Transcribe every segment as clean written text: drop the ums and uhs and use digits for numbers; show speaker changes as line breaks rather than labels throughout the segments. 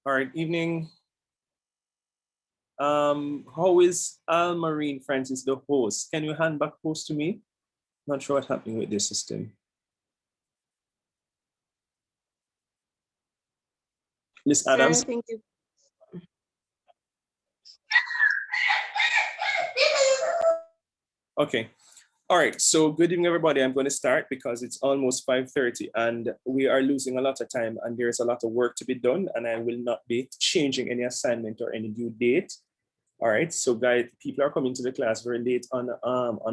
All right, evening. How is Marine Francis, the host? Can you hand back host to me? Not sure what's happening with this system. Miss Adams?
Sir, thank you.
Okay. All right, so good evening, everybody. I'm going to start because it's almost 5:30 and we are losing a lot of time and there's a lot of work to be done and I will not be changing any assignment or any due date. All right, so guys, people are coming to the class very late on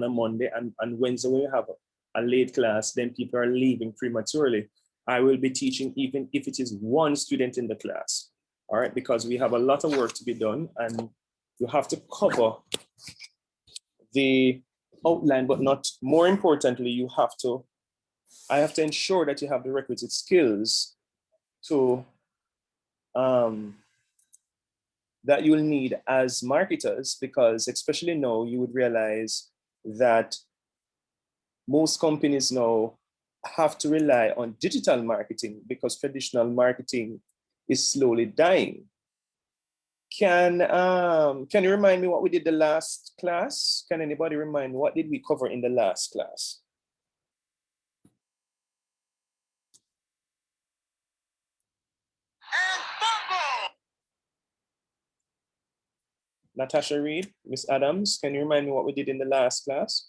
a Monday and Wednesday when we have a late class, then people are leaving prematurely. I will be teaching even if it is one student in the class. All right, because we have a lot of work to be done and you have to cover the outline, but not more importantly, I have to ensure that you have the requisite skills to that you will need as marketers, because especially now you would realize that most companies now have to rely on digital marketing because traditional marketing is slowly dying. Can you remind me what we did the last class? Can anybody remind me what did we cover in the last class? Natasha Reed, Miss Adams, can you remind me what we did in the last class?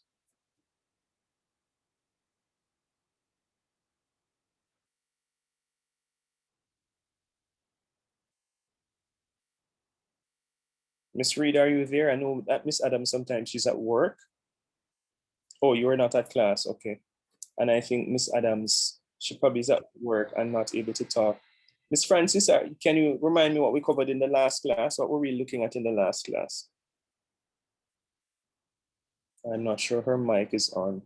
Miss Reed, are you there? I know that Miss Adams sometimes she's at work. Oh, you are not at class, okay. And I think Miss Adams, she probably is at work and not able to talk. Miss Francis, can you remind me what we covered in the last class? What were we looking at in the last class? I'm not sure her mic is on.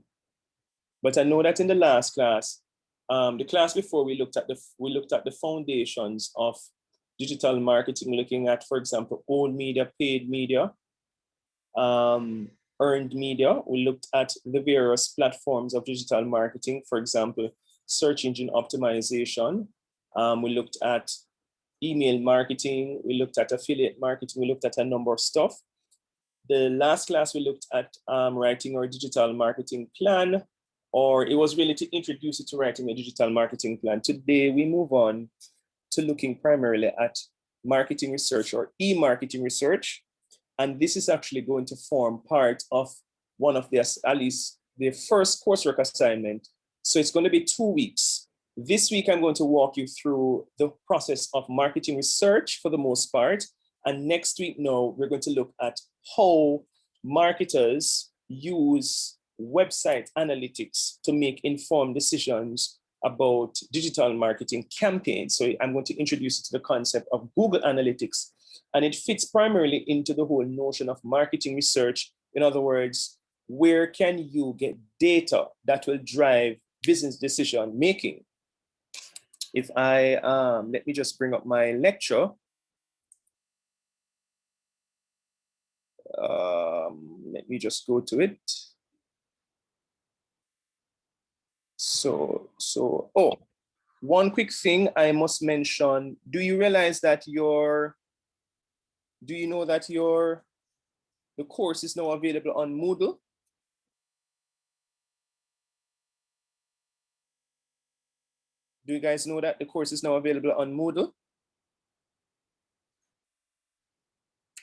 But I know that in the last class, the class before we looked at the foundations of digital marketing, looking at, for example, owned media, paid media, earned media. We looked at the various platforms of digital marketing, for example, search engine optimization. We looked at email marketing. We looked at affiliate marketing. We looked at a number of stuff. The last class we looked at writing our digital marketing plan, or it was really to introduce you to writing a digital marketing plan. Today we move on to looking primarily at marketing research or e-marketing research. And this is actually going to form part of one of the, at least the first coursework assignment. So it's going to be 2 weeks. This week, I'm going to walk you through the process of marketing research for the most part. And next week, no, we're going to look at how marketers use website analytics to make informed decisions about digital marketing campaigns. So I'm going to introduce you to the concept of Google Analytics, and it fits primarily into the whole notion of marketing research. In other words, where can you get data that will drive business decision making? If I, let me just bring up my lecture. Let me just go to it. Oh, one quick thing I must mention. Do you realize that do you know that the course is now available on Moodle? Do you guys know that the course is now available on Moodle?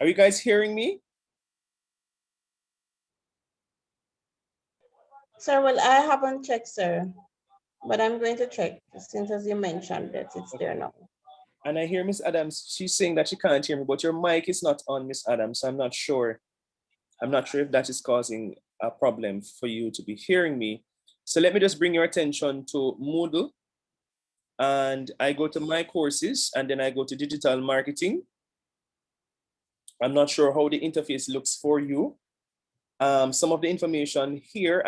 Are you guys hearing me?
Sir, well, I haven't checked, sir, but I'm going to check since as you mentioned that it's there now.
And I hear Miss Adams, she's saying that she can't hear me, but your mic is not on, Miss Adams. So I'm not sure. I'm not sure if that is causing a problem for you to be hearing me. So let me just bring your attention to Moodle. And I go to my courses and then I go to digital marketing. I'm not sure how the interface looks for you. Some of the information here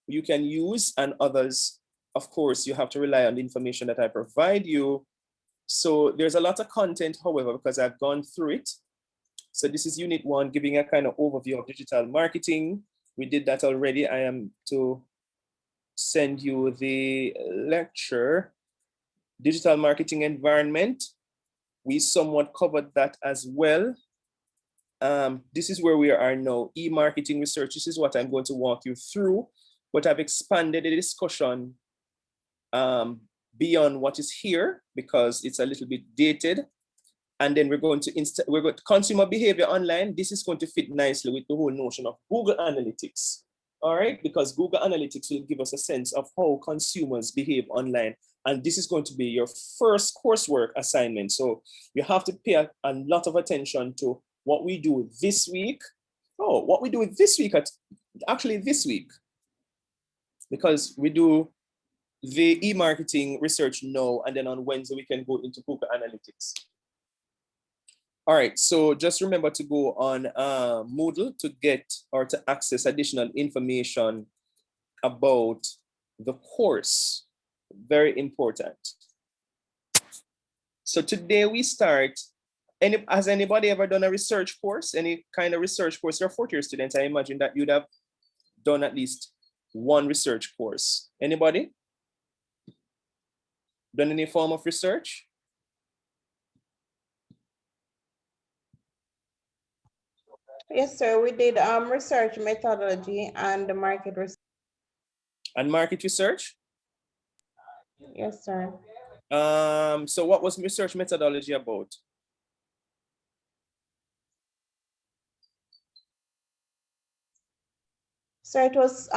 you can use, and others, of course, you have to rely on the information that I provide you. So there's a lot of content, however, because I've gone through it. So this is unit 1, giving a kind of overview of digital marketing. We did that already. I am to send you the lecture, digital marketing environment. we somewhat covered that as well. This is where we are now, e-marketing research. This is what I'm going to walk you through, but I've expanded the discussion beyond what is here because it's a little bit dated. And then we're going to consumer behavior online. This is going to fit nicely with the whole notion of Google Analytics. All right, because Google Analytics will give us a sense of how consumers behave online. And this is going to be your first coursework assignment. So you have to pay a lot of attention to what we do this week. Oh, what we do this week, actually this week, because we do the e-marketing research now, and then on Wednesday we can go into Google Analytics. All right, so just remember to go on Moodle to get or to access additional information about the course. Very important. So today we start, has anybody ever done a research course? Any kind of research course? You're fourth year students, I imagine that you'd have done at least one research course. Anybody? Done any form of research?
Yes, sir. We did research methodology and the market research.
And market research?
Yes, sir.
So what was research methodology about?
So it was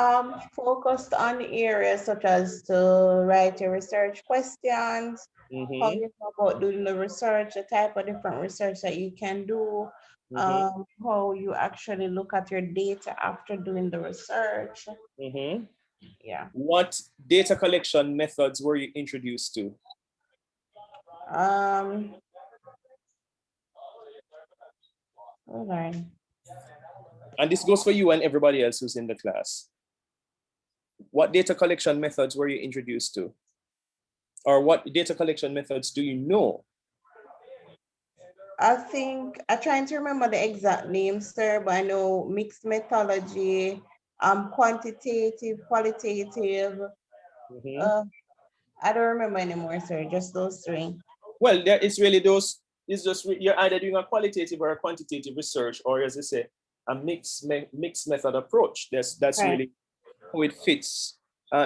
focused on areas such as to write your research questions, how you go about doing the research, the type of different research that you can do, how you actually look at your data after doing the research. Yeah.
What data collection methods were you introduced to?
Hold on.
And this goes for you and everybody else who's in the class. What data collection methods were you introduced to? Or what data collection methods do you know?
I think I'm trying to remember the exact name, sir, but I know mixed methodology, quantitative, qualitative. I don't remember anymore, sir, just those three.
Well, there is really those, it's just you're either doing a qualitative or a quantitative research, or as I say, a mixed method approach. That's right. Really how it fits.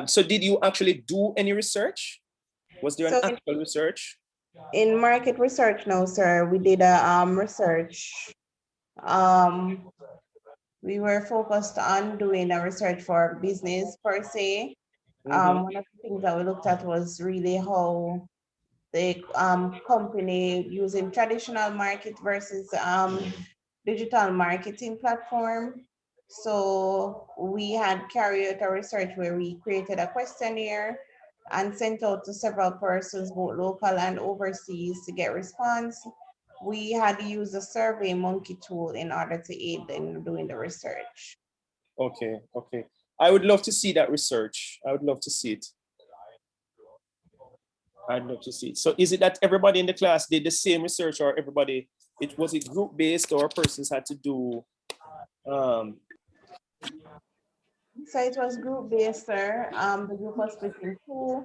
So did you actually do any research? Was there an actual research?
In market research, no, sir. We did a research. We were focused on doing a research for business per se. One of the things that we looked at was really how the company using traditional market versus digital marketing platform. So we had carried out a research where we created a questionnaire and sent out to several persons, both local and overseas, to get response. We had used a Survey Monkey tool in order to aid in doing the research.
Okay, okay. I would love to see that research. I would love to see it. I'd love to see it. So is it that everybody in the class did the same research, or everybody, was it group-based, or persons had to do
So it was group-based, sir. The group was split in two.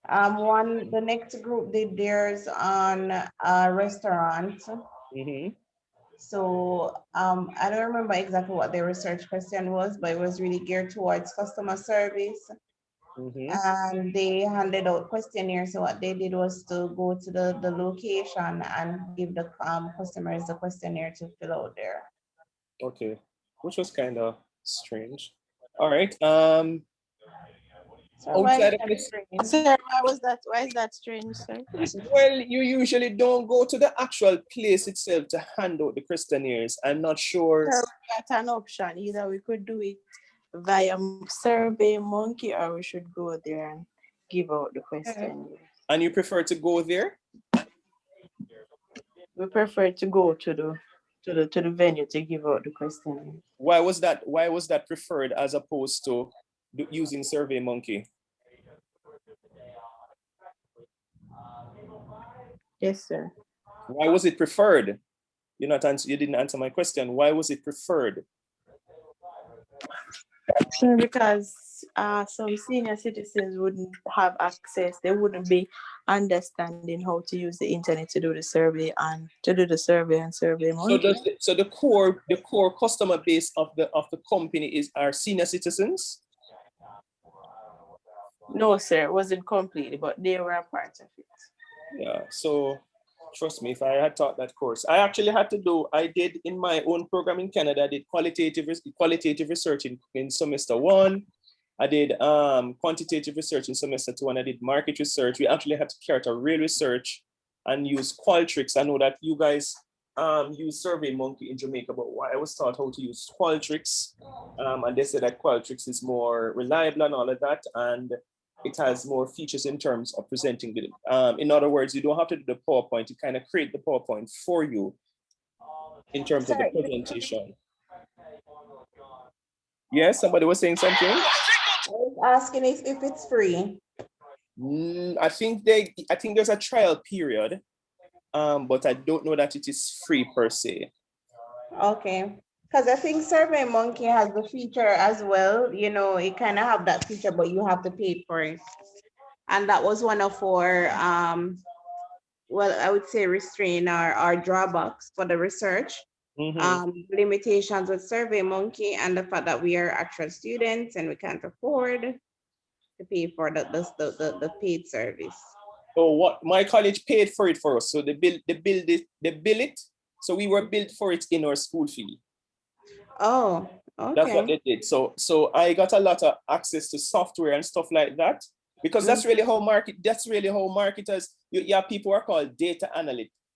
The next group did theirs on a restaurant. So I don't remember exactly what their research question was, but it was really geared towards customer service. And they handed out questionnaires. So what they did was to go to the location and give the customers the questionnaire to fill out there.
Okay, which was kind of strange. All right.
Why is that strange, sir?
Well, you usually don't go to the actual place itself to hand out the questionnaires. I'm not sure.
Sir, that's an option. Either we could do it via Survey Monkey, or we should go there and give out the questionnaire.
And you prefer to go there?
We prefer to go to the venue to give out the questionnaire.
Why was that preferred as opposed to using Survey Monkey?
Yes, sir.
Why was it preferred? You didn't answer my question. Why was it preferred?
Because some senior citizens wouldn't have access. They wouldn't be understanding how to use the internet to do the survey and survey monkey.
So the core customer base of the company is our senior citizens?
No, sir, it wasn't completely, but they were a part of it.
Yeah, so trust me, if I had taught that course, I actually had to do, I did in my own program in Canada, I did qualitative research in semester 1. I did quantitative research in semester 2, and I did market research. We actually had to carry out a real research and use Qualtrics. I know that you guys use SurveyMonkey in Jamaica, but I was taught how to use Qualtrics. And they said that Qualtrics is more reliable and all of that, and it has more features in terms of presenting the, in other words, you don't have to do the PowerPoint, you kind of create the PowerPoint for you in terms of the presentation. Yes, somebody was saying something?
I was asking if it's free.
I think there's a trial period, but I don't know that it is free per se.
Okay, because I think SurveyMonkey has the feature as well. You know, it kind of have that feature, but you have to pay for it. And that was one of our, well, I would say restrain our drawbacks for the research. Limitations with SurveyMonkey and the fact that we are actual students and we can't afford to pay for the paid service.
So what my college paid for it for us. So they bill it. So we were billed for it in our school fee.
Oh, okay.
That's what they did. So I got a lot of access to software and stuff like that, because that's really how marketers, you have people who are called data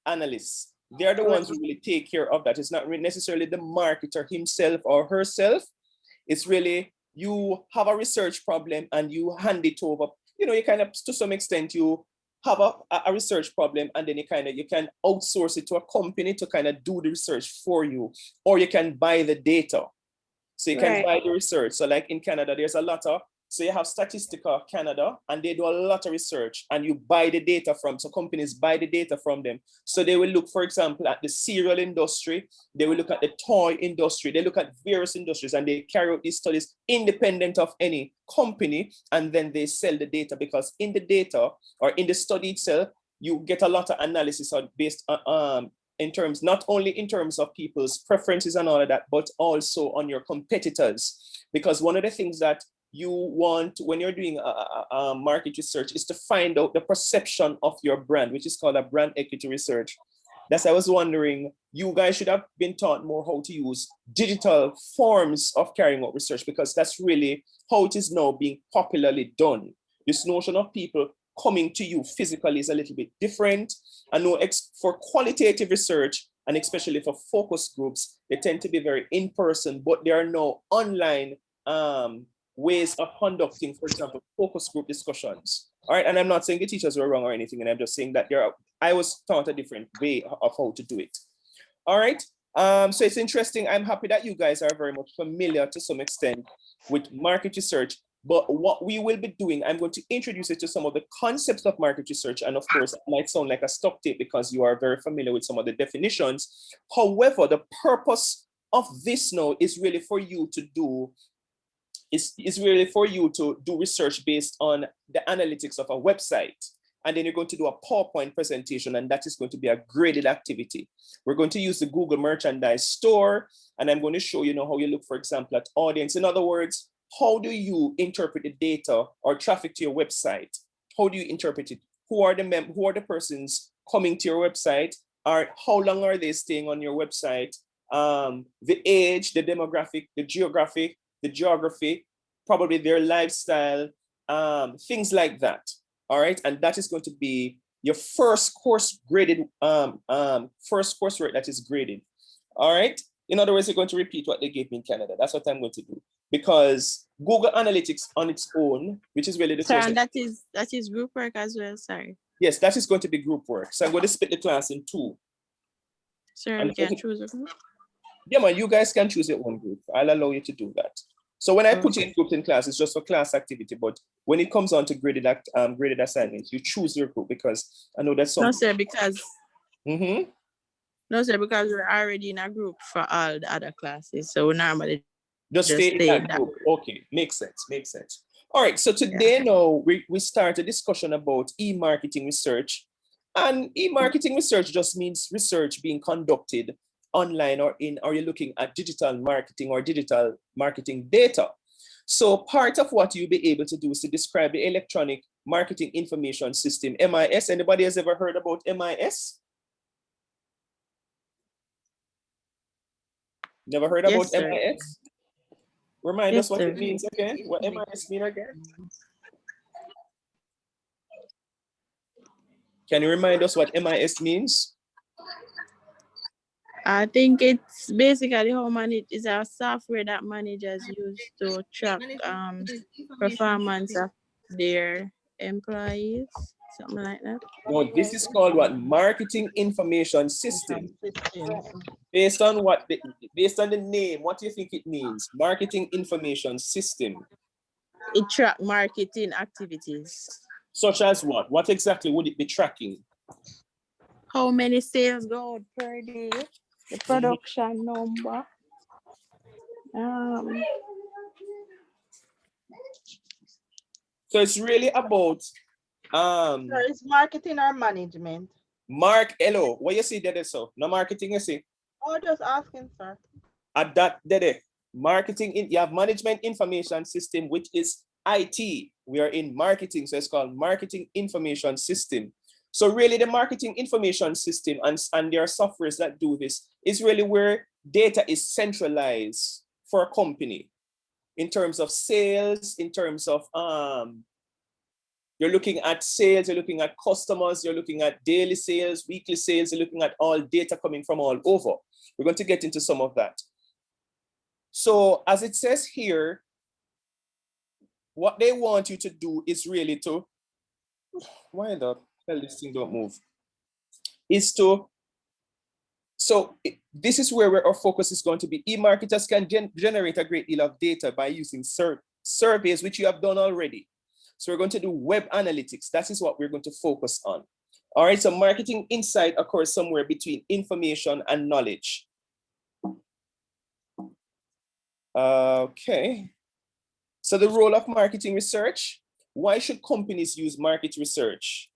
analysts. They're the ones who really take care of that. It's not really necessarily the marketer himself or herself. It's really, you have a research problem and you hand it over. You know, you kind of, to some extent, you have a research problem and then you can outsource it to a company to kind of do the research for you, or you can buy the data. So you can buy the research. So like in Canada, there's a lot of, so you have Statistica Canada, and they do a lot of research and you buy the data from, so companies buy the data from them. So they will look, for example, at the cereal industry, they will look at the toy industry, they look at various industries, and they carry out these studies independent of any company, and then they sell the data, because in the data or in the study itself, you get a lot of analysis based on, in terms, not only in terms of people's preferences and all of that, but also on your competitors. Because one of the things that you want when you're doing a market research is to find out the perception of your brand, which is called a brand equity research. That's why I was wondering, you guys should have been taught more how to use digital forms of carrying out research, because that's really how it is now being popularly done. This notion of people coming to you physically is a little bit different. I know for qualitative research, and especially for focus groups, they tend to be very in-person, but there are no online ways of conducting, for example, focus group discussions. All right, and I'm not saying the teachers were wrong or anything, and I'm just saying that I was taught a different way of how to do it. All right, so it's interesting. I'm happy that you guys are very much familiar to some extent with market research, but what we will be doing, I'm going to introduce you to some of the concepts of market research, and of course, it might sound like a stock tape because you are very familiar with some of the definitions. However, the purpose of this now is really for you to do research based on the analytics of a website. And then you're going to do a PowerPoint presentation, and that is going to be a graded activity. We're going to use the Google Merchandise Store, and I'm going to show you how you look, for example, at audience. In other words, how do you interpret the data or traffic to your website? How do you interpret it? Who are the persons coming to your website? How long are they staying on your website? The age, the demographic, the geography, probably their lifestyle, things like that. All right, and that is going to be your first course graded, first course rate that is graded. All right. In other words, you're going to repeat what they gave me in Canada. That's what I'm going to do, because Google Analytics on its own, which is really the
course. And that is group work as well. Sorry.
Yes, that is going to be group work. So I'm going to split the class in two.
Sir, we can choose a group.
Yeah, man, you guys can choose your own group. I'll allow you to do that. So when I put you in groups in class, it's just for class activity. But when it comes on to graded assignments, you choose your group, because I know that's something.
No, sir, because no, sir, because we're already in a group for all the other classes. So we normally
Just stay in that group. Okay, makes sense, makes sense. All right, so today now we start a discussion about e-marketing research. And e-marketing research just means research being conducted online or you're looking at digital marketing or digital marketing data. So part of what you'll be able to do is to describe the electronic marketing information system, MIS. Anybody has ever heard about MIS? Never heard about MIS? Remind us what it means again. What MIS mean again? Can you remind us what MIS means?
I think it's basically how is a software that managers use to track performance of their employees, something like that.
No, this is called what? Marketing information system. Based on what? Based on the name, what do you think it means? Marketing information system.
It track marketing activities.
Such as what? What exactly would it be tracking?
How many sales go out per day? The production number.
So it's really about
So it's marketing or management?
Hello, what you see there, so no marketing, you see?
Oh, just asking, sir.
At that there, marketing, you have management information system, which is IT. We are in marketing, so it's called marketing information system. So really the marketing information system and there are softwares that do this is really where data is centralized for a company in terms of sales, in terms of you're looking at sales, you're looking at customers, you're looking at daily sales, weekly sales, you're looking at all data coming from all over. We're going to get into some of that. So as it says here, what they want you to do is really to, why the hell this thing don't move? Is to, so this is where our focus is going to be. E-marketers can generate a great deal of data by using surveys, which you have done already. So we're going to do web analytics. That is what we're going to focus on. All right, so marketing insight occurs somewhere between information and knowledge. Okay. So the role of marketing research. Why should companies use market research?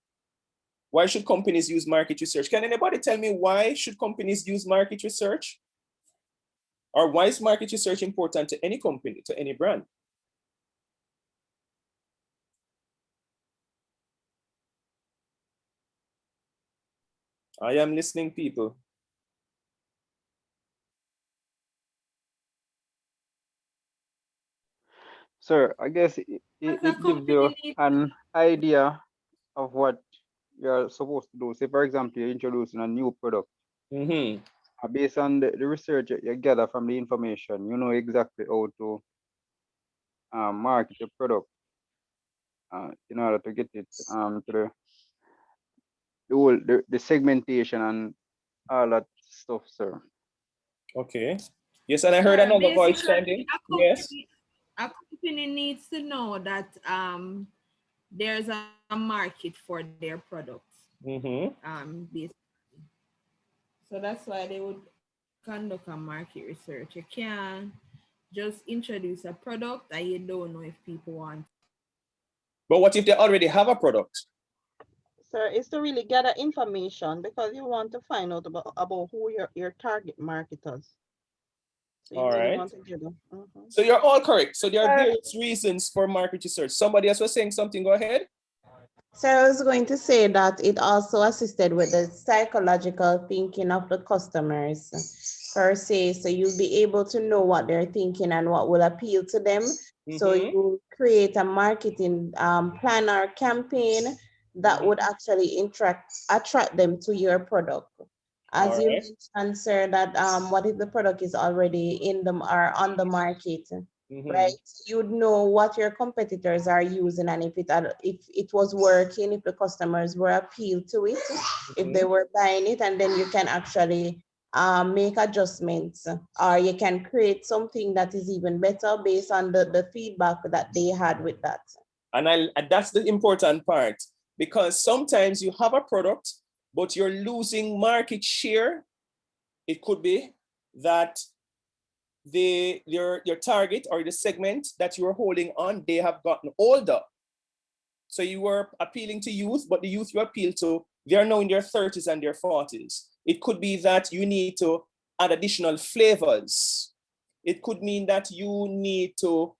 Why should companies use market research? Can anybody tell me why should companies use market research? Or why is market research important to any company, to any brand? I am listening, people.
Sir, I guess it gives you an idea of what you're supposed to do. Say, for example, you're introducing a new product. Based on the research you gather from the information, you know exactly how to market your product in order to get it to the segmentation and all that stuff, sir.
Okay. Yes, and I heard another voice standing. Yes.
A company needs to know that there's a market for their products. Basically. So that's why they would conduct a market research. You can't just introduce a product that you don't know if people want.
But what if they already have a product?
Sir, it's to really gather information because you want to find out about who your target marketers. So
all right. So
So
you're all correct. So there are various reasons for market research. Somebody else was saying something, go ahead.
So I was going to say that it also assisted with the psychological thinking of the customers per se. So you'll be able to know what they're thinking and what will appeal to them. So you create a marketing plan or campaign that would actually attract them to your product. As you mentioned, sir, that what if the product is already in them or on the market, right? You'd know what your competitors are using and if it was working, if the customers were appealed to it, if they were buying it, and then you can actually make adjustments, or you can create something that is even better based on the feedback that they had with that.
And that's the important part, because sometimes you have a product, but you're losing market share. It could be that your target or the segment that you are holding on, they have gotten older. So you were appealing to youth, but the youth you appeal to, they are now in their 30s and their 40s. It could be that you need to add additional flavors. It could mean that you need to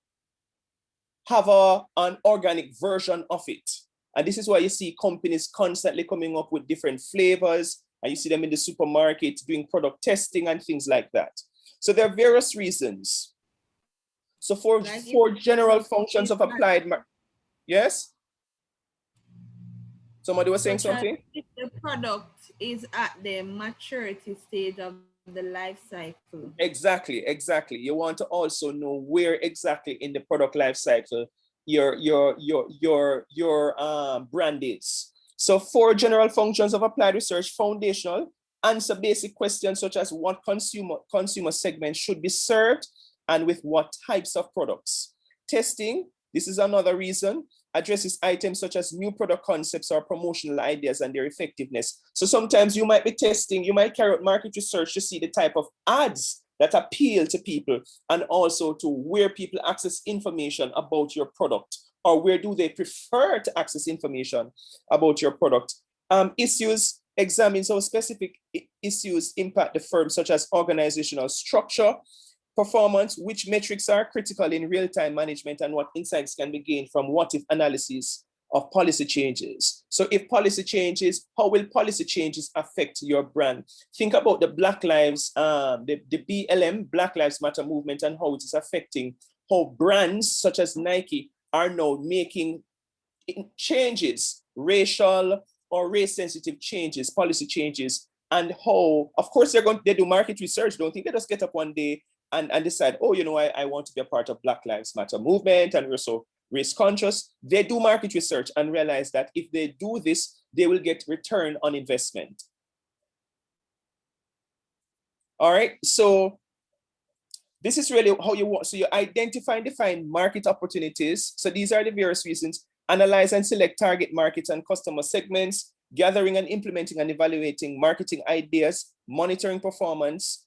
have an organic version of it. And this is why you see companies constantly coming up with different flavors, and you see them in the supermarket doing product testing and things like that. So there are various reasons. So for general functions of applied, yes? Somebody was saying something?
If the product is at the maturity stage of the life cycle.
Exactly. You want to also know where exactly in the product life cycle your brand is. So 4 general functions of applied research: foundational, answer basic questions such as what consumer segment should be served and with what types of products. Testing, this is another reason, addresses items such as new product concepts or promotional ideas and their effectiveness. So sometimes you might be testing, you might carry out market research to see the type of ads that appeal to people, and also to where people access information about your product, or where do they prefer to access information about your product. Issues examines how specific issues impact the firm, such as organizational structure, performance, which metrics are critical in real-time management, and what insights can be gained from what-if analysis of policy changes. So if policy changes, how will policy changes affect your brand? Think about the Black Lives, the BLM, Black Lives Matter movement, and how it is affecting how brands such as Nike are now making changes, racial or race-sensitive changes, policy changes, and how, of course, they do market research. Don't think they just get up one day and decide, oh, you know, I want to be a part of Black Lives Matter movement and we're so race conscious. They do market research and realize that if they do this, they will get return on investment. All right, so this is really how you want. So you identify and define market opportunities. So these are the various reasons: analyze and select target markets and customer segments, gathering and implementing and evaluating marketing ideas, monitoring performance,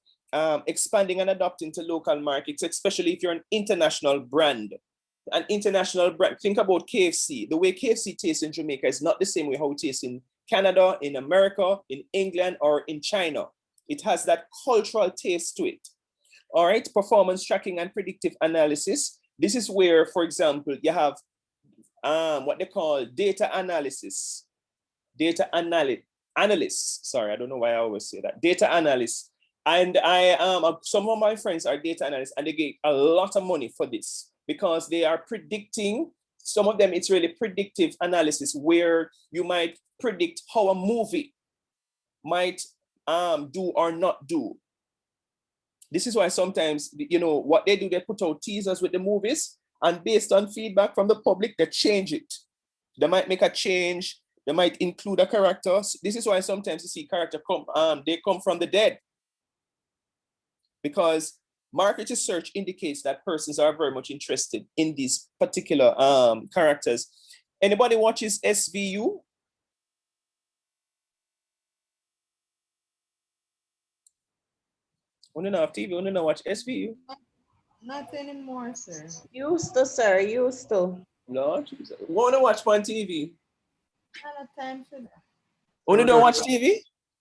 expanding and adapting to local markets, especially if you're an international brand. An international brand, think about KFC. The way KFC tastes in Jamaica is not the same way how it tastes in Canada, in America, in England, or in China. It has that cultural taste to it. All right, performance tracking and predictive analysis. This is where, for example, you have what they call data analysis. Analysts. Sorry, I don't know why I always say that. Data analysts. And some of my friends are data analysts, and they get a lot of money for this because they are predicting. Some of them, it's really predictive analysis, where you might predict how a movie might do or not do. This is why sometimes, you know, what they do, they put out teasers with the movies, and based on feedback from the public, they change it. They might make a change. They might include a character. This is why sometimes you see character they come from the dead, because market research indicates that persons are very much interested in these particular characters. Anybody watches SVU? Want to have TV? Want to watch SVU?
Not anymore, sir.
Used to, sir. Used to.
Lord, want to watch on TV?
Not time for that.
Want to watch TV?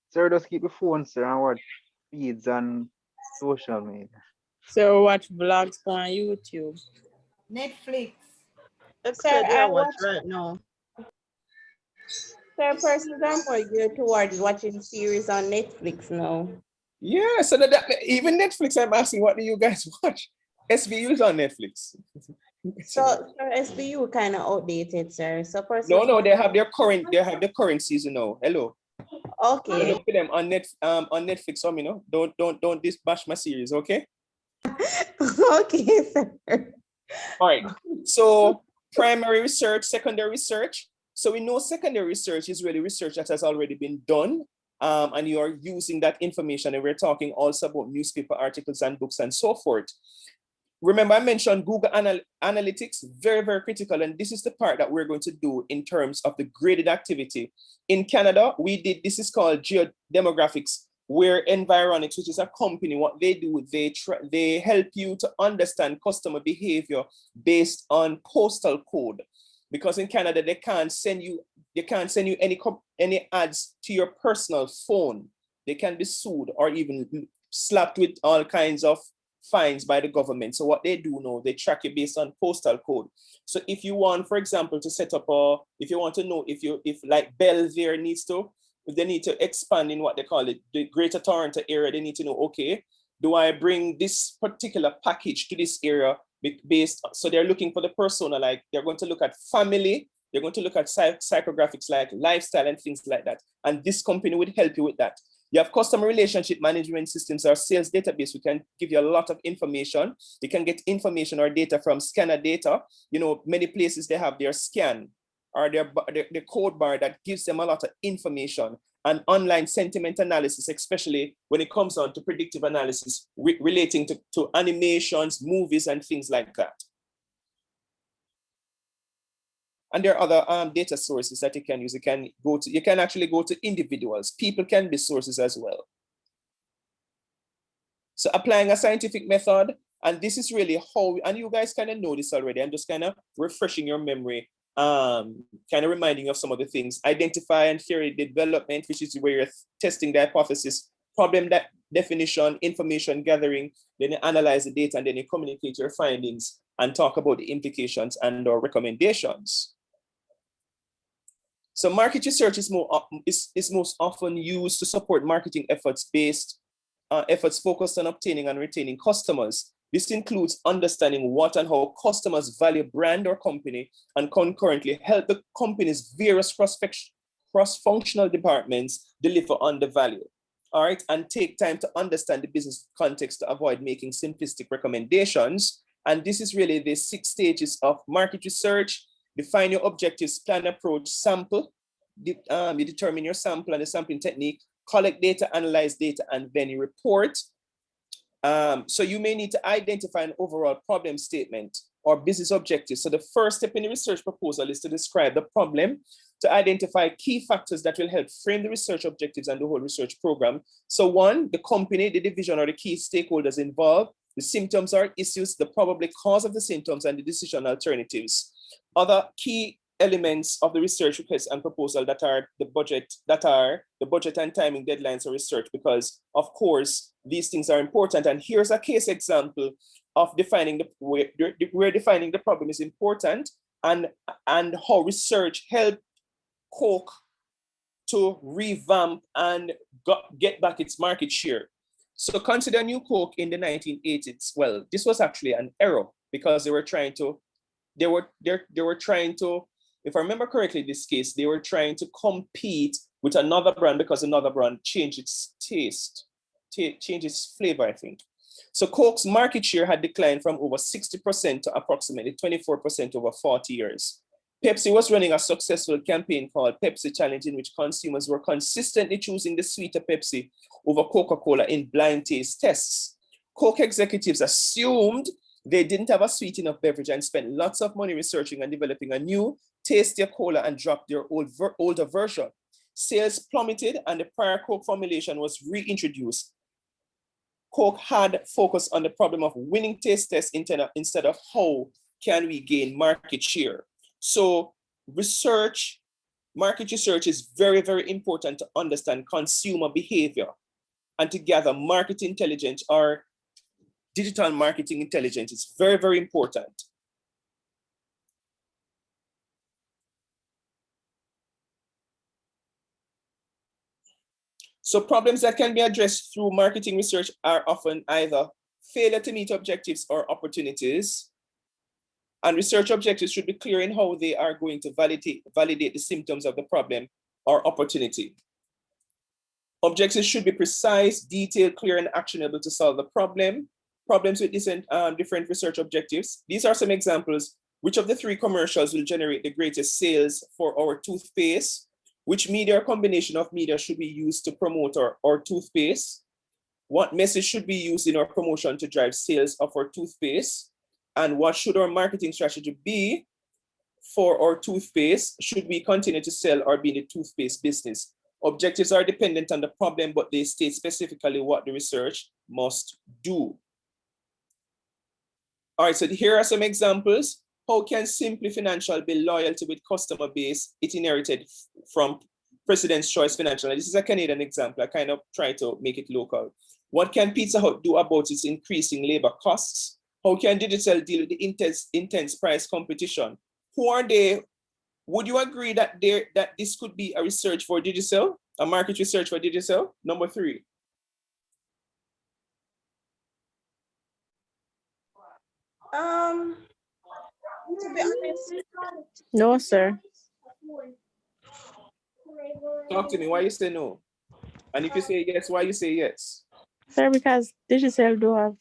Sir, just keep the phone, sir, and watch feeds and social media.
So watch vlogs on YouTube.
Netflix.
Sir, I watch right now. Sir, personally, I'm more geared towards watching series on Netflix now.
Yeah, so that even Netflix, I'm asking, what do you guys watch? SVU is on Netflix.
So SVU kind of outdated, sir. So personally,
no, they have the current season now. Hello.
Okay.
Look for them on Netflix. You know, don't bash my series, okay?
Okay, sir.
All right. So primary research, secondary research. So we know secondary research is really research that has already been done, and you are using that information. And we're talking also about newspaper articles and books and so forth. Remember, I mentioned Google Analytics, very, very critical. And this is the part that we're going to do in terms of the graded activity. In Canada, we did, this is called Geo Demographics. where Environics, which is a company, what they do, they help you to understand customer behavior based on postal code. Because in Canada, they can't send you any ads to your personal phone. They can be sued or even slapped with all kinds of fines by the government. So what they do now, they track you based on postal code. So if you want, for example, to set up if you want to know if like Bell there they need to expand in what they call it, the Greater Toronto area, they need to know, okay, do I bring this particular package to this area so they're looking for the persona, like they're going to look at family, they're going to look at psychographics like lifestyle and things like that. And this company would help you with that. You have customer relationship management systems or sales database. We can give you a lot of information. You can get information or data from scanner data. You know, many places they have their scan or their code bar that gives them a lot of information. And online sentiment analysis, especially when it comes on to predictive analysis relating to animations, movies, and things like that. And there are other data sources that you can use. You can actually go to individuals. People can be sources as well. So applying a scientific method, and this is really how, and you guys kind of know this already. I'm just kind of refreshing your memory, kind of reminding you of some of the things. Identify and theory development, which is where you're testing the hypothesis, problem definition, information gathering, then you analyze the data, and then you communicate your findings and talk about the implications and or recommendations. So market research is most often used to support marketing efforts focused on obtaining and retaining customers. This includes understanding what and how customers value brand or company, and concurrently help the company's various cross-functional departments deliver on the value. All right, and take time to understand the business context to avoid making simplistic recommendations. And this is really the 6 stages of market research. Define your objectives, plan, approach, sample. You determine your sample and the sampling technique, collect data, analyze data, and then you report. So you may need to identify an overall problem statement or business objective. So the first step in the research proposal is to describe the problem, to identify key factors that will help frame the research objectives and the whole research program. So 1, the company, the division, or the key stakeholders involved, the symptoms or issues, the probable cause of the symptoms, and the decision alternatives. Other key elements of the research request and proposal that are the budget and timing deadlines of research, because of course these things are important. And here's a case example of defining where defining the problem is important, and how research helped Coke to revamp and get back its market share. So consider New Coke in the 1980s. Well, this was actually an error, because they were trying to, if I remember correctly, this case, they were trying to compete with another brand because another brand changed its taste, changed its flavor, I think. So Coke's market share had declined from over 60% to approximately 24% over 40 years. Pepsi was running a successful campaign called Pepsi Challenge, in which consumers were consistently choosing the sweeter Pepsi over Coca-Cola in blind taste tests. Coke executives assumed they didn't have a sweet enough beverage and spent lots of money researching and developing a new, tastier cola and dropped their older version. Sales plummeted and the prior Coke formulation was reintroduced. Coke had focused on the problem of winning taste tests instead of how can we gain market share. So market research is very, very important to understand consumer behavior and to gather market intelligence or digital marketing intelligence. Is very, very important. So problems that can be addressed through marketing research are often either failure to meet objectives or opportunities. And research objectives should be clear in how they are going to validate the symptoms of the problem or opportunity. Objectives should be precise, detailed, clear, and actionable to solve the problem. Problems with different research objectives. These are some examples. Which of the 3 commercials will generate the greatest sales for our toothpaste? Which media or combination of media should be used to promote our toothpaste? What message should be used in our promotion to drive sales of our toothpaste? And what should our marketing strategy be for our toothpaste? Should we continue to sell or be in the toothpaste business? Objectives are dependent on the problem, but they state specifically what the research must do. All right, so here are some examples. How can Simply Financial build loyalty with customer base it inherited from President's Choice Financial? Now, this is a Canadian example. I kind of try to make it local. What can Pizza Hut do about its increasing labor costs? How can Digital deal with the intense price competition? Who are they? Would you agree that this could be a research for Digital, a market research for Digital? Number 3.
To be honest,
No, sir.
Talk to me. Why you say no? And if you say yes, why you say yes?
Sir, because Digital do have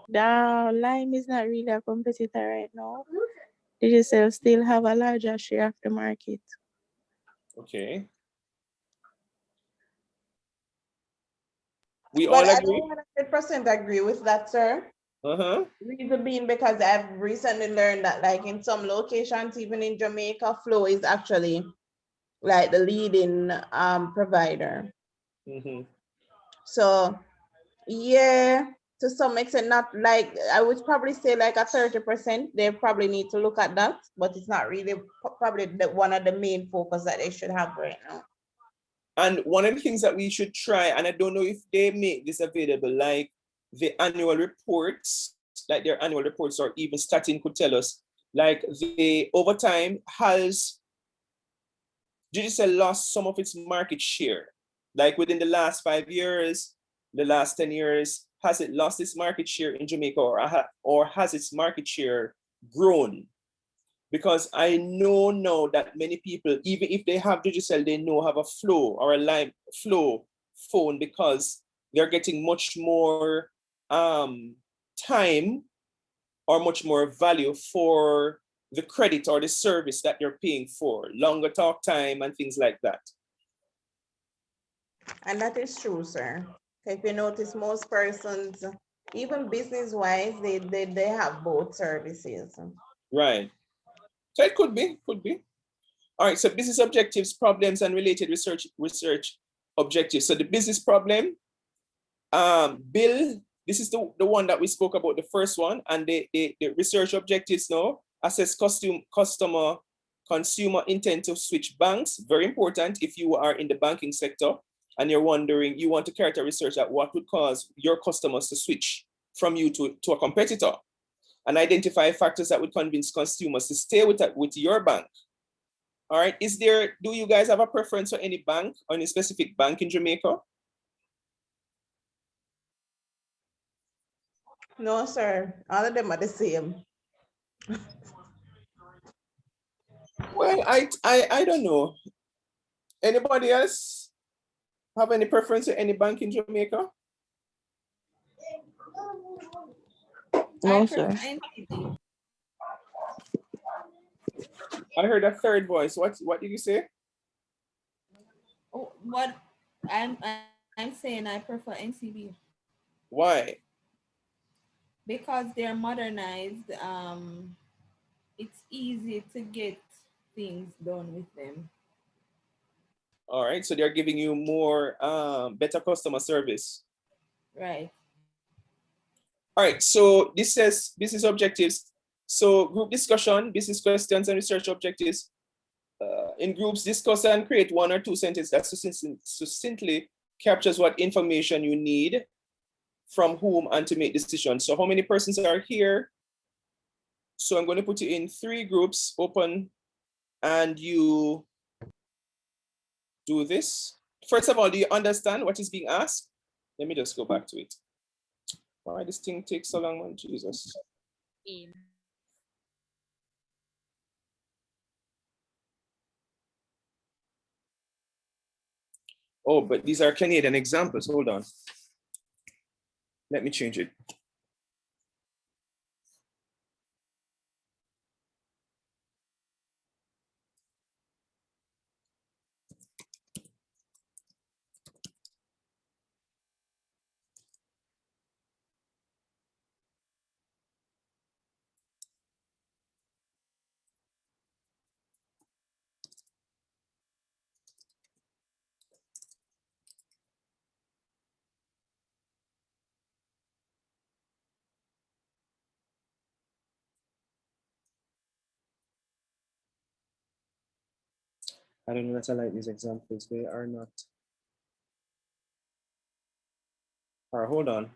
the Lime is not really a competitor right now. Digital still have a larger share of the market.
Okay. We
but
all
I
agree?
don't 100% agree with that, sir. Reason being because I've recently learned that like in some locations, even in Jamaica, Flow is actually like the leading provider. So yeah, to some extent, not like, I would probably say like a 30%, they probably need to look at that, but it's not really probably one of the main focus that they should have right now.
And one of the things that we should try, and I don't know if they make this available, like the annual reports, like their annual reports, or even Statin could tell us, like over time has Digital lost some of its market share? Like within the last 5 years, the last 10 years, has it lost its market share in Jamaica, or has its market share grown? Because I know now that many people, even if they have Digital, they know have a Flow or a Lime Flow phone, because they're getting much more time or much more value for the credit or the service that you're paying for, longer talk time and things like that.
And that is true, sir. If you notice, most persons, even business-wise, they have both services.
Right. So it could be. All right, so business objectives, problems, and related research objectives. So the business problem, Bill, this is the one that we spoke about, the first one, and the research objectives now: assess consumer intent to switch banks. Very important if you are in the banking sector and you're wondering, you want to carry out research at what would cause your customers to switch from you to a competitor, and identify factors that would convince consumers to stay with your bank. All right, do you guys have a preference for any bank or any specific bank in Jamaica?
No, sir. All of them are the same.
Well, I don't know. Anybody else have any preference for any bank in Jamaica?
No, sir.
I heard a third voice. What did you say?
Oh, what I'm saying, I prefer NCB.
Why?
Because they're modernized. It's easy to get things done with them.
All right, so they're giving you more better customer service.
Right.
All right, so this says business objectives. So group discussion, business questions, and research objectives. In groups, discuss and create 1 or 2 sentences that succinctly captures what information you need from whom and to make decisions. So how many persons are here? So I'm going to put you in 3 groups, open, and you do this. First of all, do you understand what is being asked? Let me just go back to it. Why this thing takes so long, man? Jesus. Oh, but these are Canadian examples. Hold on. Let me change it. I don't know that I like these examples. They are not. All right, hold on.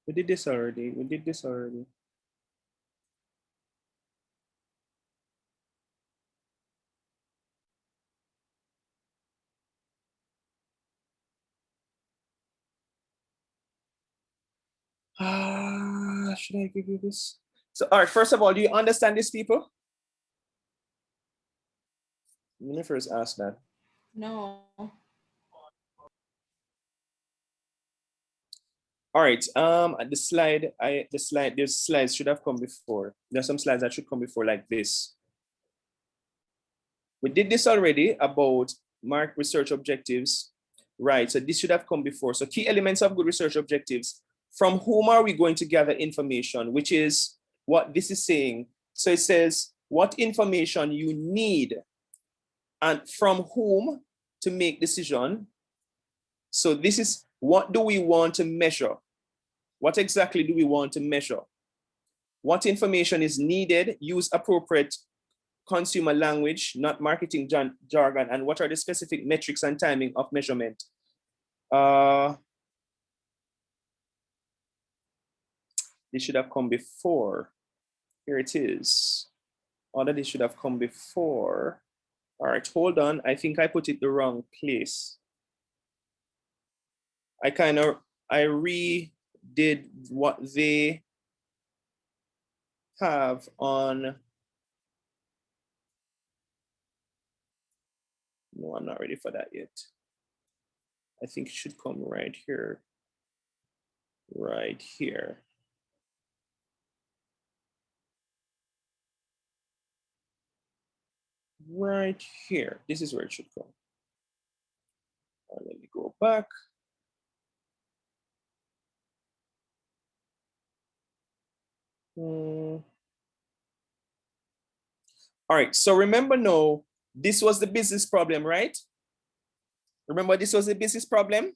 We did this already. We did this already. Should I give you this? So, all right, first of all, do you understand this, people? Let me first ask that.
No.
All right, there's slides should have come before. There's some slides that should come before like this. We did this already about mark research objectives, right? So this should have come before. So key elements of good research objectives. From whom are we going to gather information, which is what this is saying. So it says what information you need and from whom to make decision. So this is what do we want to measure? What exactly do we want to measure? What information is needed? Use appropriate consumer language, not marketing jargon, and what are the specific metrics and timing of measurement? This should have come before. Here it is. All of this should have come before. All right, hold on. I think I put it the wrong place. I redid what they have on. No, I'm not ready for that yet. I think it should come right here. Right here. Right here. This is where it should come. All right, let me go back. All right, so remember now, this was the business problem, right? Remember this was the business problem?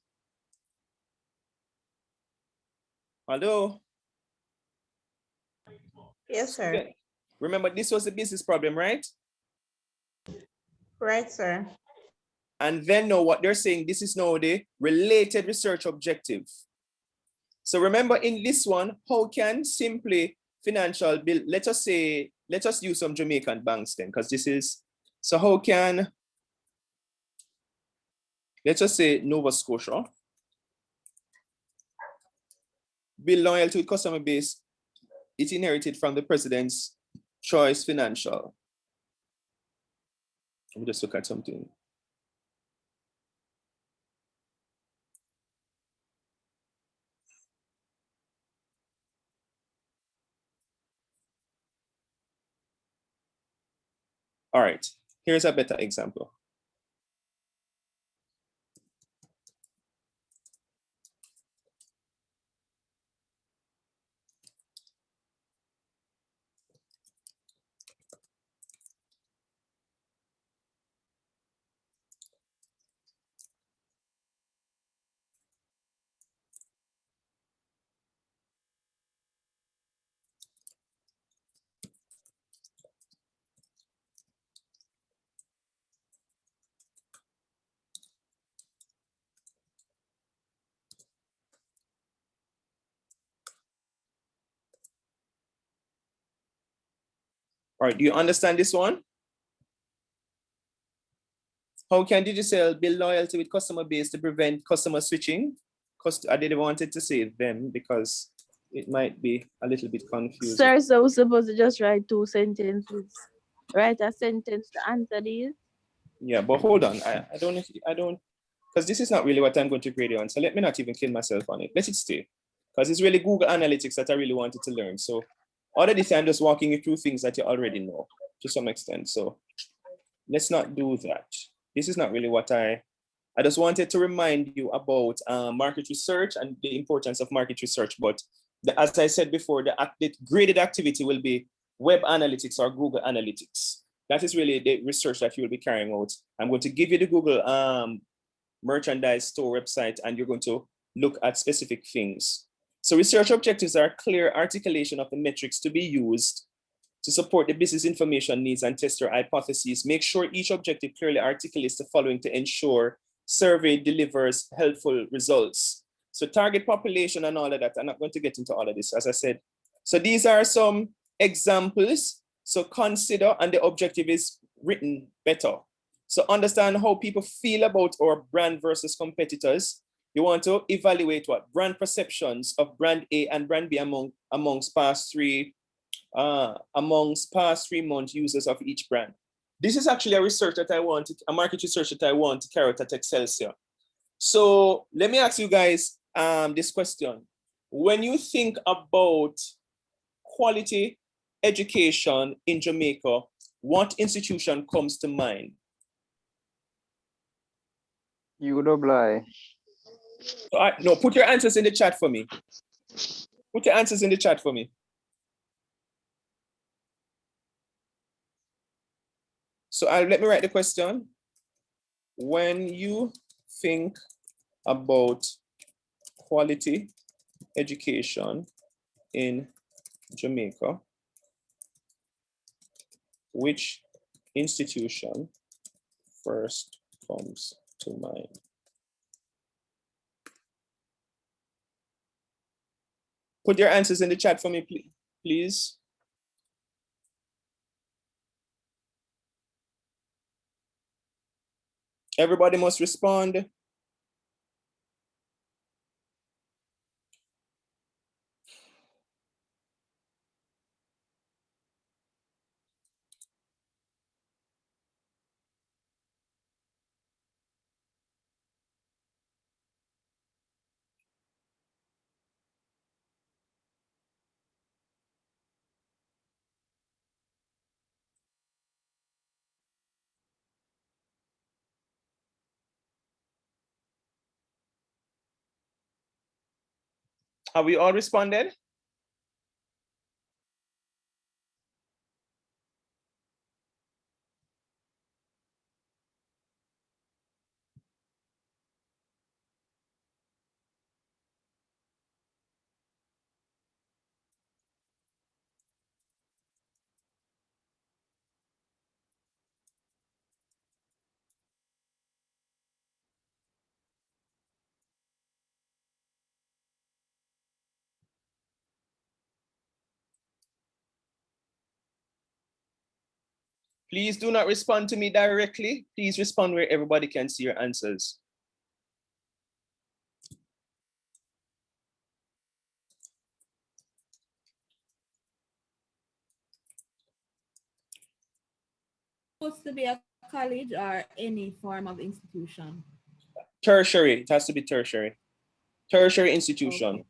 Hello?
Yes, sir.
Remember this was the business problem, right?
Right, sir.
And then now what they're saying, this is now the related research objective. So remember in this one, how can simply financial bill, let us use some Jamaican banks then, because this is, so how can, let's just say Nova Scotia, build loyalty with customer base, it inherited from the president's choice financial. Let me just look at something. All right, here's a better example. All right, do you understand this one? How can Digicel build loyalty with customer base to prevent customer switching? I didn't want it to say them because it might be a little bit confusing.
Sir, so we're supposed to just write 2 sentences. Write a sentence to answer these.
Yeah, but hold on. I don't, because this is not really what I'm going to grade you on. So let me not even kill myself on it. Let it stay. Because it's really Google Analytics that I really wanted to learn. So all of this, I'm just walking you through things that you already know to some extent. So let's not do that. This is not really what I just wanted to remind you about market research and the importance of market research. But as I said before, the graded activity will be web analytics or Google Analytics. That is really the research that you will be carrying out. I'm going to give you the Google merchandise store website, and you're going to look at specific things. So research objectives are a clear articulation of the metrics to be used To support the business information needs and test your hypotheses, make sure each objective clearly articulates the following to ensure survey delivers helpful results. So target population and all of that. I'm not going to get into all of this, as I said. So these are some examples. So consider, and the objective is written better. So understand how people feel about our brand versus competitors. You want to evaluate what brand perceptions of brand A and brand B amongst past 3 month users of each brand. This is actually a research that a market research that I want to carry out at Excelsior. So let me ask you guys this question. When you think about quality education in Jamaica, what institution comes to mind?
UWI.
No, put your answers in the chat for me. Put your answers in the chat for me. So let me write the question. When you think about quality education in Jamaica, which institution first comes to mind? Put your answers in the chat for me, please. Everybody must respond. Have we all responded? Please do not respond to me directly. Please respond where everybody can see your answers.
Supposed to be a college or any form of institution?
Tertiary, it has to be tertiary. Tertiary institution.
Okay.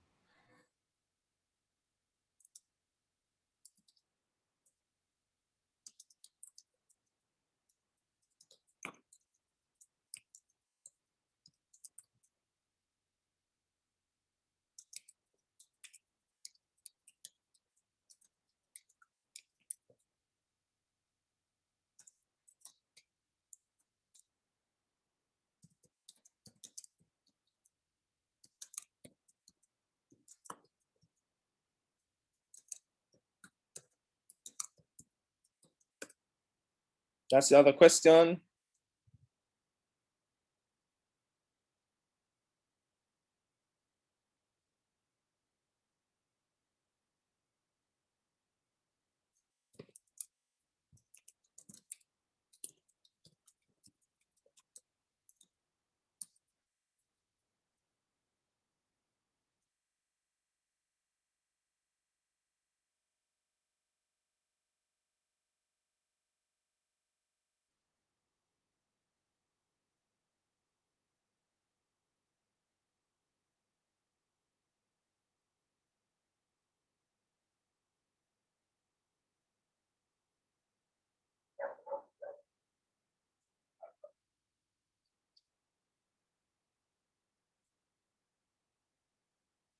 That's the other question.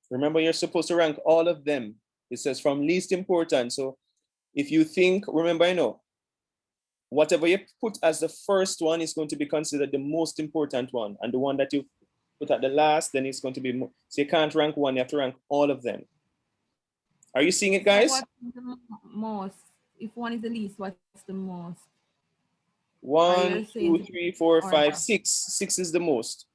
Remember, you're supposed to rank all of them. It says from least important. So if you think, remember, I know, whatever you put as the first one is going to be considered the most important one. And the one that you put at the last, then it's going to be more. So you can't rank one, you have to rank all of them. Are you seeing it, guys?
What is the most if one is the least, what's the most?
1, 2, 3, 4, 5, 6. 6 is the most.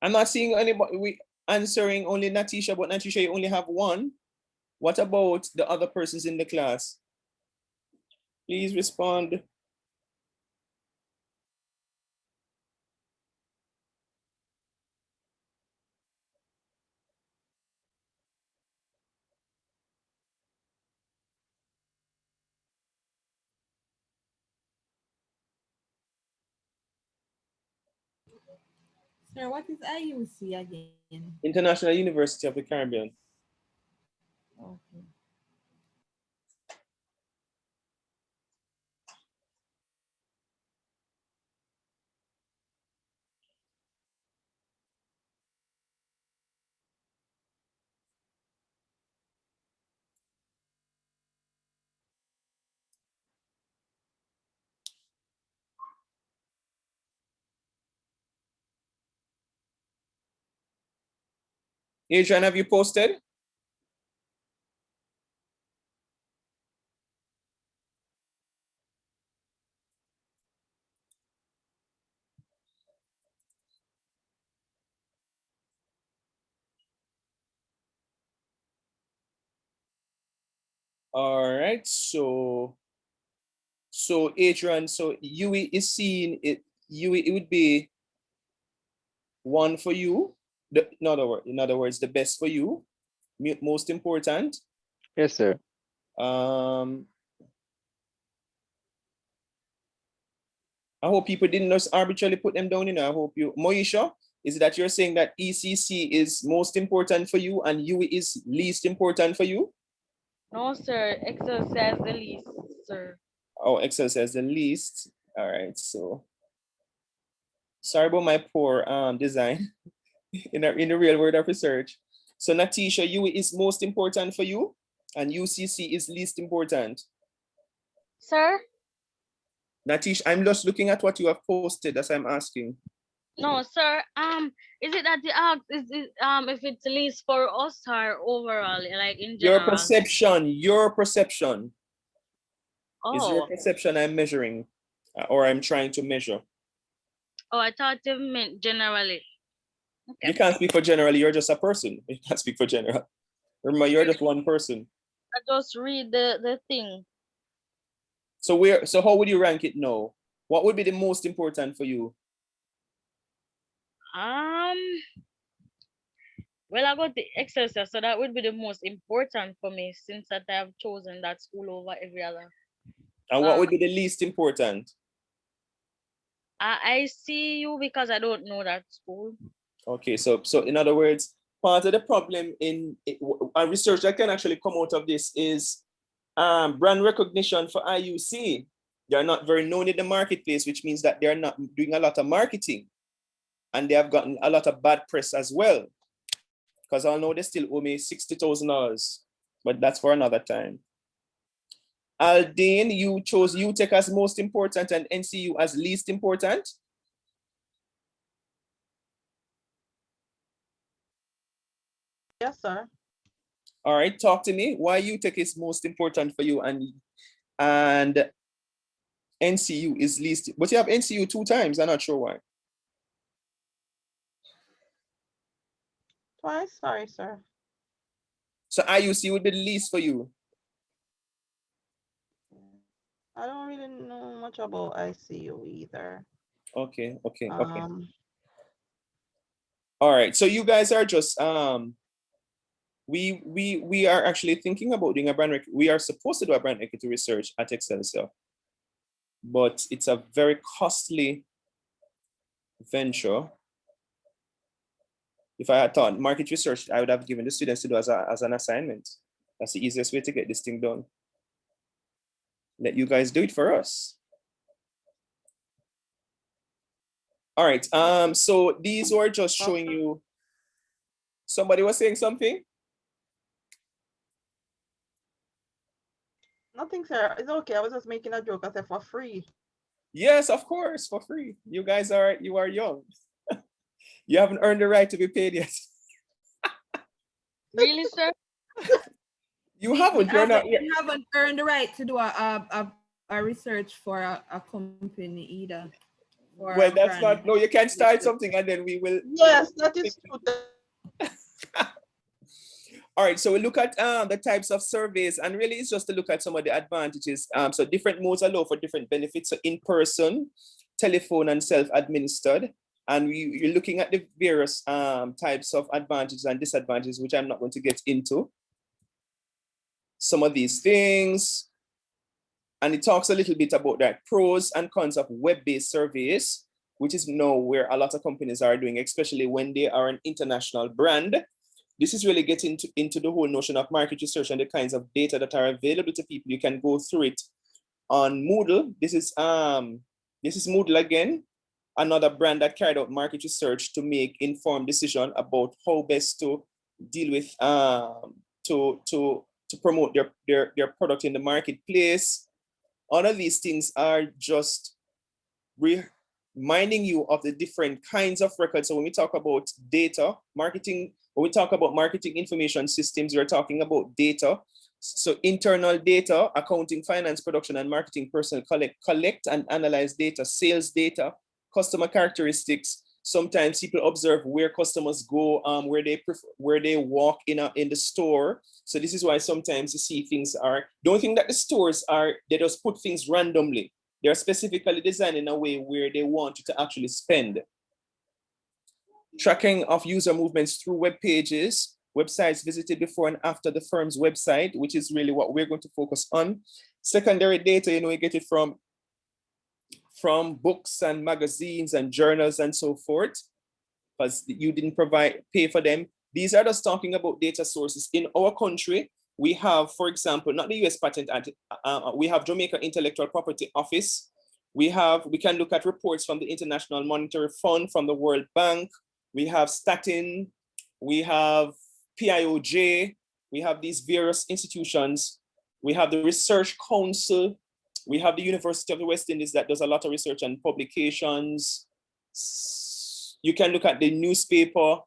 I'm not seeing anybody answering, only Natisha, but Natisha, you only have one. What about the other persons in the class? Please respond.
Sir, what is IUC again?
International University of the Caribbean.
Okay.
Adrian, have you posted? All right, so Adrian, so UE is seeing it. UE, it would be one for you. In other words, the best for you, most important.
Yes, sir.
I hope people didn't just arbitrarily put them down. I hope you, Moisha, is that you're saying that ECC is most important for you and UE is least important for you?
No, sir. Excel says the least, sir.
Oh, Excel says the least. All right, so sorry about my poor design in the real world of research. So Natisha, UE is most important for you and UCC is least important.
Sir?
Natisha, I'm just looking at what you have posted as I'm asking.
No, sir. Is it that the ask is it, if it's least for us or overall, like in general?
Your perception.
Oh.
Is your perception I'm measuring or I'm trying to measure?
Oh, I thought you meant generally. Okay.
You can't speak for generally, you're just a person. You can't speak for general. Remember, you're just one person.
I just read the thing.
So how would you rank it now? What would be the most important for you?
Well, I got the exercise, so that would be the most important for me since that I have chosen that school over every other.
And what would be the least important?
I see you because I don't know that school.
Okay, so in other words, part of the problem in a research that can actually come out of this is brand recognition for IUC. They're not very known in the marketplace, which means that they're not doing a lot of marketing. And they have gotten a lot of bad press as well. Because I know they still owe me $60,000, but that's for another time. Aldine, you chose UTech as most important and NCU as least important.
Yes, sir.
All right, talk to me. Why UTech is most important for you and NCU is least, but you have NCU 2 times. I'm not sure why.
Twice, sorry, sir.
So IUC would be the least for you.
I don't really know much about ICU either.
Okay. All right, so you guys are just we are actually thinking about doing a brand we are supposed to do a brand equity research at Excelsior, but it's a very costly venture. If I had thought market research, I would have given the students to do as an assignment. That's the easiest way to get this thing done. Let you guys do it for us. All right, so these were just showing you. Somebody was saying something?
Nothing, sir. It's okay. I was just making a joke. I said for free.
Yes, of course, for free. You guys are young. You haven't earned the right to be paid yet.
Really, sir?
You haven't.
You haven't earned the right to do a research for a company either.
Well, that's not. No, you can start something and then we will.
Yes, that is true.
All right, so we look at the types of surveys, and really it's just to look at some of the advantages. So different modes allow for different benefits. So in person, telephone, and self-administered. And you're looking at the various types of advantages and disadvantages, which I'm not going to get into. Some of these things. And it talks a little bit about that pros and cons of web-based surveys, which is now where a lot of companies are doing, especially when they are an international brand. This is really getting into the whole notion of market research and the kinds of data that are available to people. You can go through it on Moodle. This is Moodle again, another brand that carried out market research to make informed decision about how best to deal with to promote their product in the marketplace. All of these things are just reminding you of the different kinds of records. So when we talk about data marketing, when we talk about marketing information systems, we're talking about data. So internal data, accounting, finance, production, and marketing personnel collect and analyze data, sales data, customer characteristics. Sometimes people observe where customers go, where they walk in the store. So this is why sometimes you see things don't think that the stores they just put things randomly. They're specifically designed in a way where they want you to actually spend. Tracking of user movements through web pages, websites visited before and after the firm's website, which is really what we're going to focus on. Secondary data, you get it from books and magazines and journals and so forth, because you didn't pay for them. These are just talking about data sources. In our country, we have, for example, not the US Patent Act, we have Jamaica Intellectual Property Office. We can look at reports from the International Monetary Fund, from the World Bank. We have Statin, we have PIOJ, we have these various institutions. We have the Research Council. We have the University of the West Indies that does a lot of research and publications. You can look at the newspaper,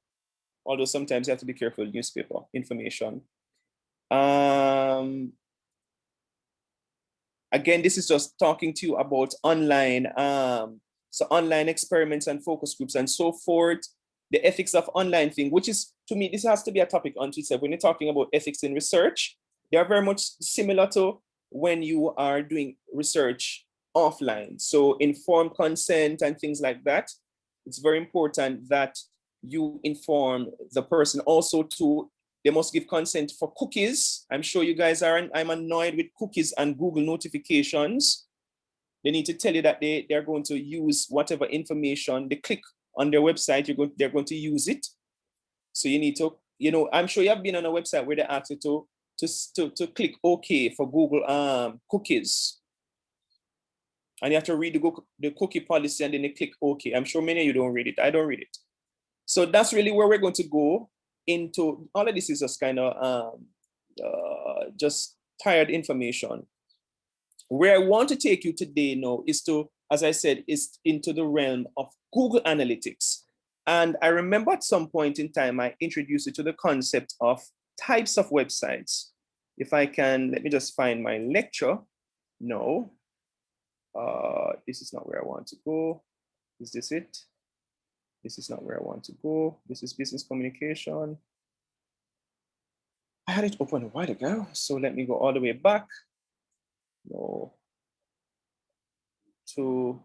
although sometimes you have to be careful with newspaper information. Again, this is just talking to you about online, so online experiments and focus groups and so forth. The ethics of online thing, which is, to me, this has to be a topic unto itself. When you're talking about ethics in research, they are very much similar to when you are doing research offline. So informed consent and things like that. It's very important that you inform the person. Also, they must give consent for cookies. I'm sure you guys I'm annoyed with cookies and Google notifications. They need to tell you that they're going to use whatever information they click on their website, they're going to use it. So you need to, I'm sure you have been on a website where they ask you to click OK for Google cookies. And you have to read the cookie policy and then you click OK. I'm sure many of you don't read it. I don't read it. So that's really where we're going to go into. All of this is just kind of just tired information. Where I want to take you today now is to, as I said, is into the realm of Google Analytics. And I remember at some point in time, I introduced you to the concept of types of websites. If I can, let me just find my lecture. No, this is not where I want to go. Is this it? This is not where I want to go. This is business communication. I had it open a while ago, so let me go all the way back. No. To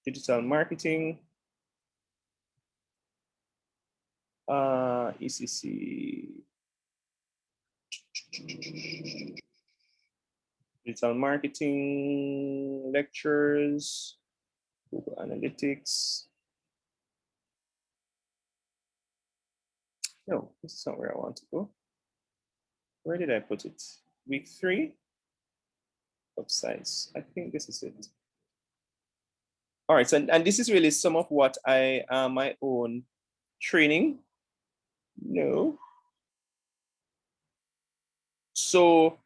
digital marketing. ECC. Digital marketing lectures, Google Analytics. No, this is not where I want to go. Where did I put it? Week 3, websites. I think this is it. All right, so, and this is really some of what my own training. No. So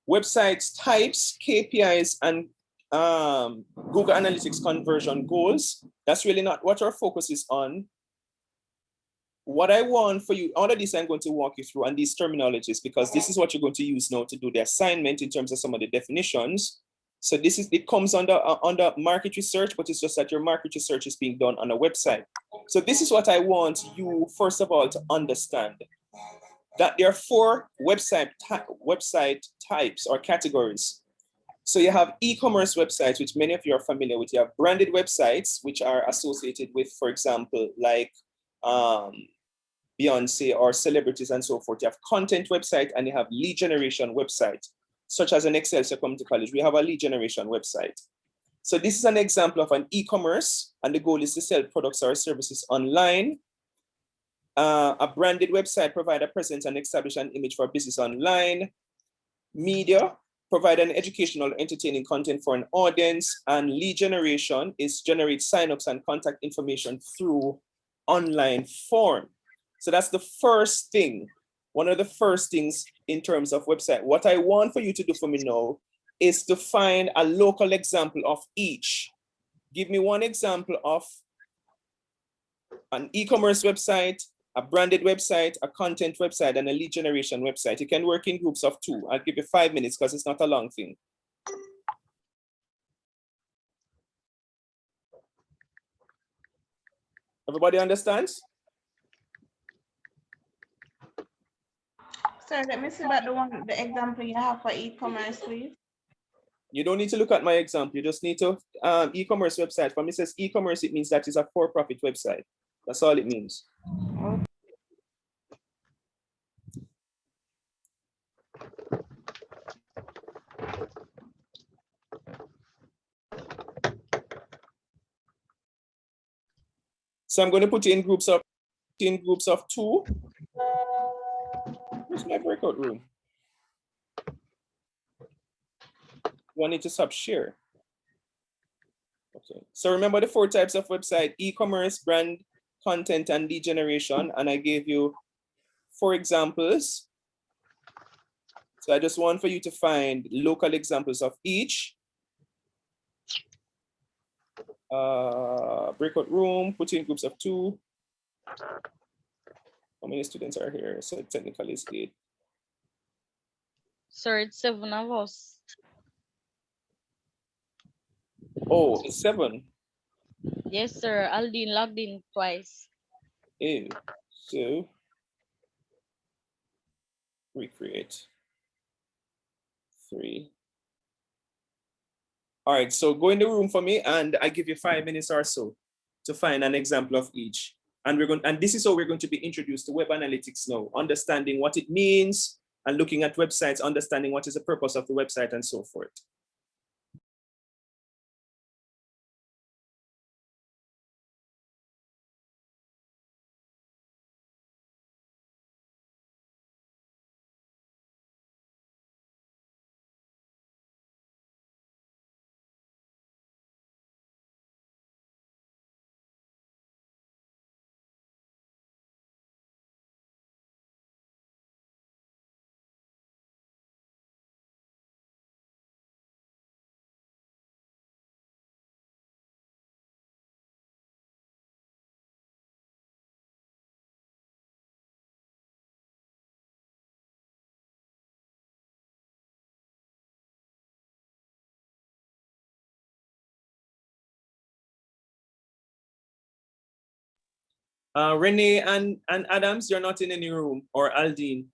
websites types, KPIs, and Google Analytics conversion goals. That's really not what our focus is on. What I want for you, all of this I'm going to walk you through, and these terminologies, because this is what you're going to use now to do the assignment in terms of some of the definitions. So this is, it comes under market research, but it's just that your market research is being done on a website. So this is what I want you, first of all, to understand. That there are 4 website types or categories. So you have e-commerce websites, which many of you are familiar with. You have branded websites, which are associated with, for example, like Beyonce or celebrities and so forth. You have content website and you have lead generation website, such as an Excelsior Community College. We have a lead generation website. So this is an example of an e-commerce, and the goal is to sell products or services online. A branded website provide a presence and establish an image for business online. Media provide an educational, entertaining content for an audience, and lead generation is generate signups and contact information through online form. So that's the first thing, one of the first things in terms of website. What I want for you to do for me now is to find a local example of each. Give me one example of an e-commerce website, a branded website, a content website, and a lead generation website. You can work in groups of 2. I'll give you 5 minutes because it's not a long thing. Everybody understands?
Sir, let me see about the example you have for e-commerce, please.
You don't need to look at my example. You just need to, e-commerce website. For me, it says e-commerce, it means that is a for-profit website. That's all it means.
Okay.
So I'm going to put you in groups of 2. Where's my breakout room? You need to stop share. Okay. So remember the 4 types of website: e-commerce, brand, content, and lead generation. And I gave you 4 examples. So I just want for you to find local examples of each. Breakout room, put you in groups of 2. How many students are here? So technically it's 8.
Sir, it's 7 of us.
Oh, it's 7.
Yes, sir. Aldine logged in twice.
Ew. So recreate 3. All right, so go in the room for me, and I give you 5 minutes or so to find an example of each. And this is how we're going to be introduced to web analytics now, understanding what it means and looking at websites, understanding what is the purpose of the website and so forth. Renee and Adams, you're not in any room, or Aldine.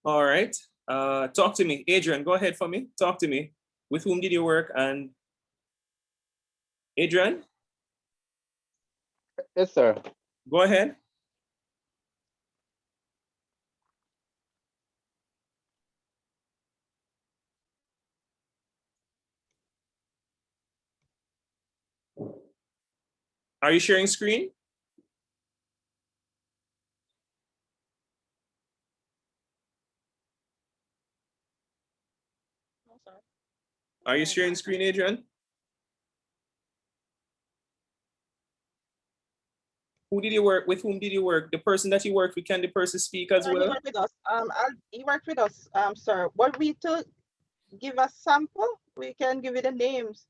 All right. Talk to me. Adrian, go ahead for me. Talk to me. With whom did you work? And Adrian?
Yes, sir.
Go ahead. Are you sharing screen? Are you sharing screen, Adrian? Who did you work with? Whom did you work? The person that you worked with, can the person speak as
He
well?
worked with us. He worked with us, sir. What we to give a sample, we can give you the names.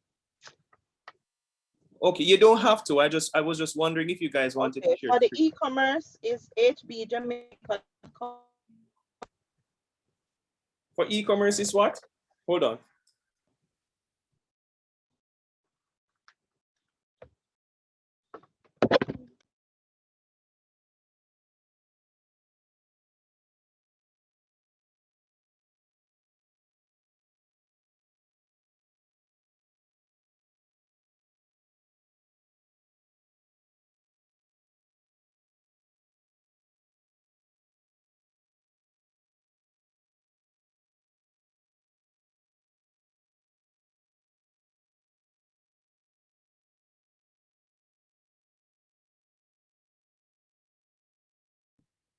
Okay, you don't have to. I was just wondering if you guys wanted to share.
For the e-commerce is HB Jamaica.
For e-commerce is what? Hold on.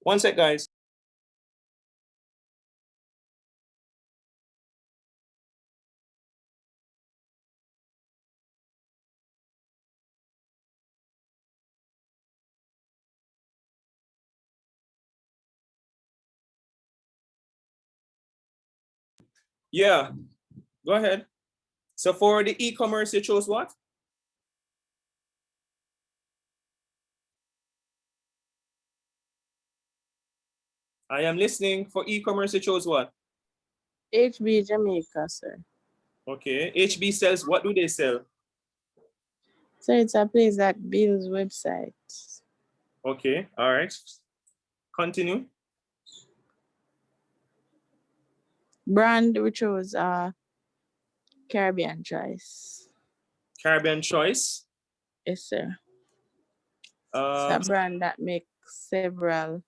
One sec, guys. Yeah, go ahead. So for the e-commerce, you chose what? I am listening. For e-commerce, you chose what?
HB Jamaica, sir.
Okay. HB sells, what do they sell?
So it's a place that builds websites.
Okay, all right. Continue.
Brand we chose Caribbean Choice.
Caribbean Choice.
Yes, sir. It's a brand that makes several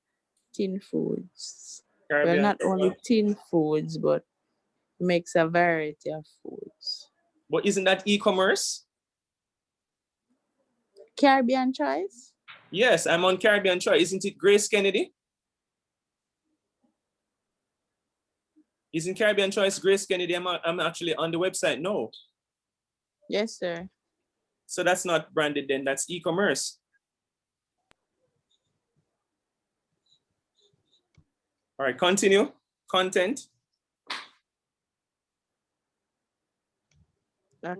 tin foods.
Caribbean
Well, not only tin foods, but makes a variety of foods.
But isn't that e-commerce?
Caribbean Choice?
Yes, I'm on Caribbean Choice. Isn't it Grace Kennedy? Isn't Caribbean Choice Grace Kennedy? I'm actually on the website. No.
Yes, sir.
So that's not branded then, that's e-commerce. All right, continue. Content.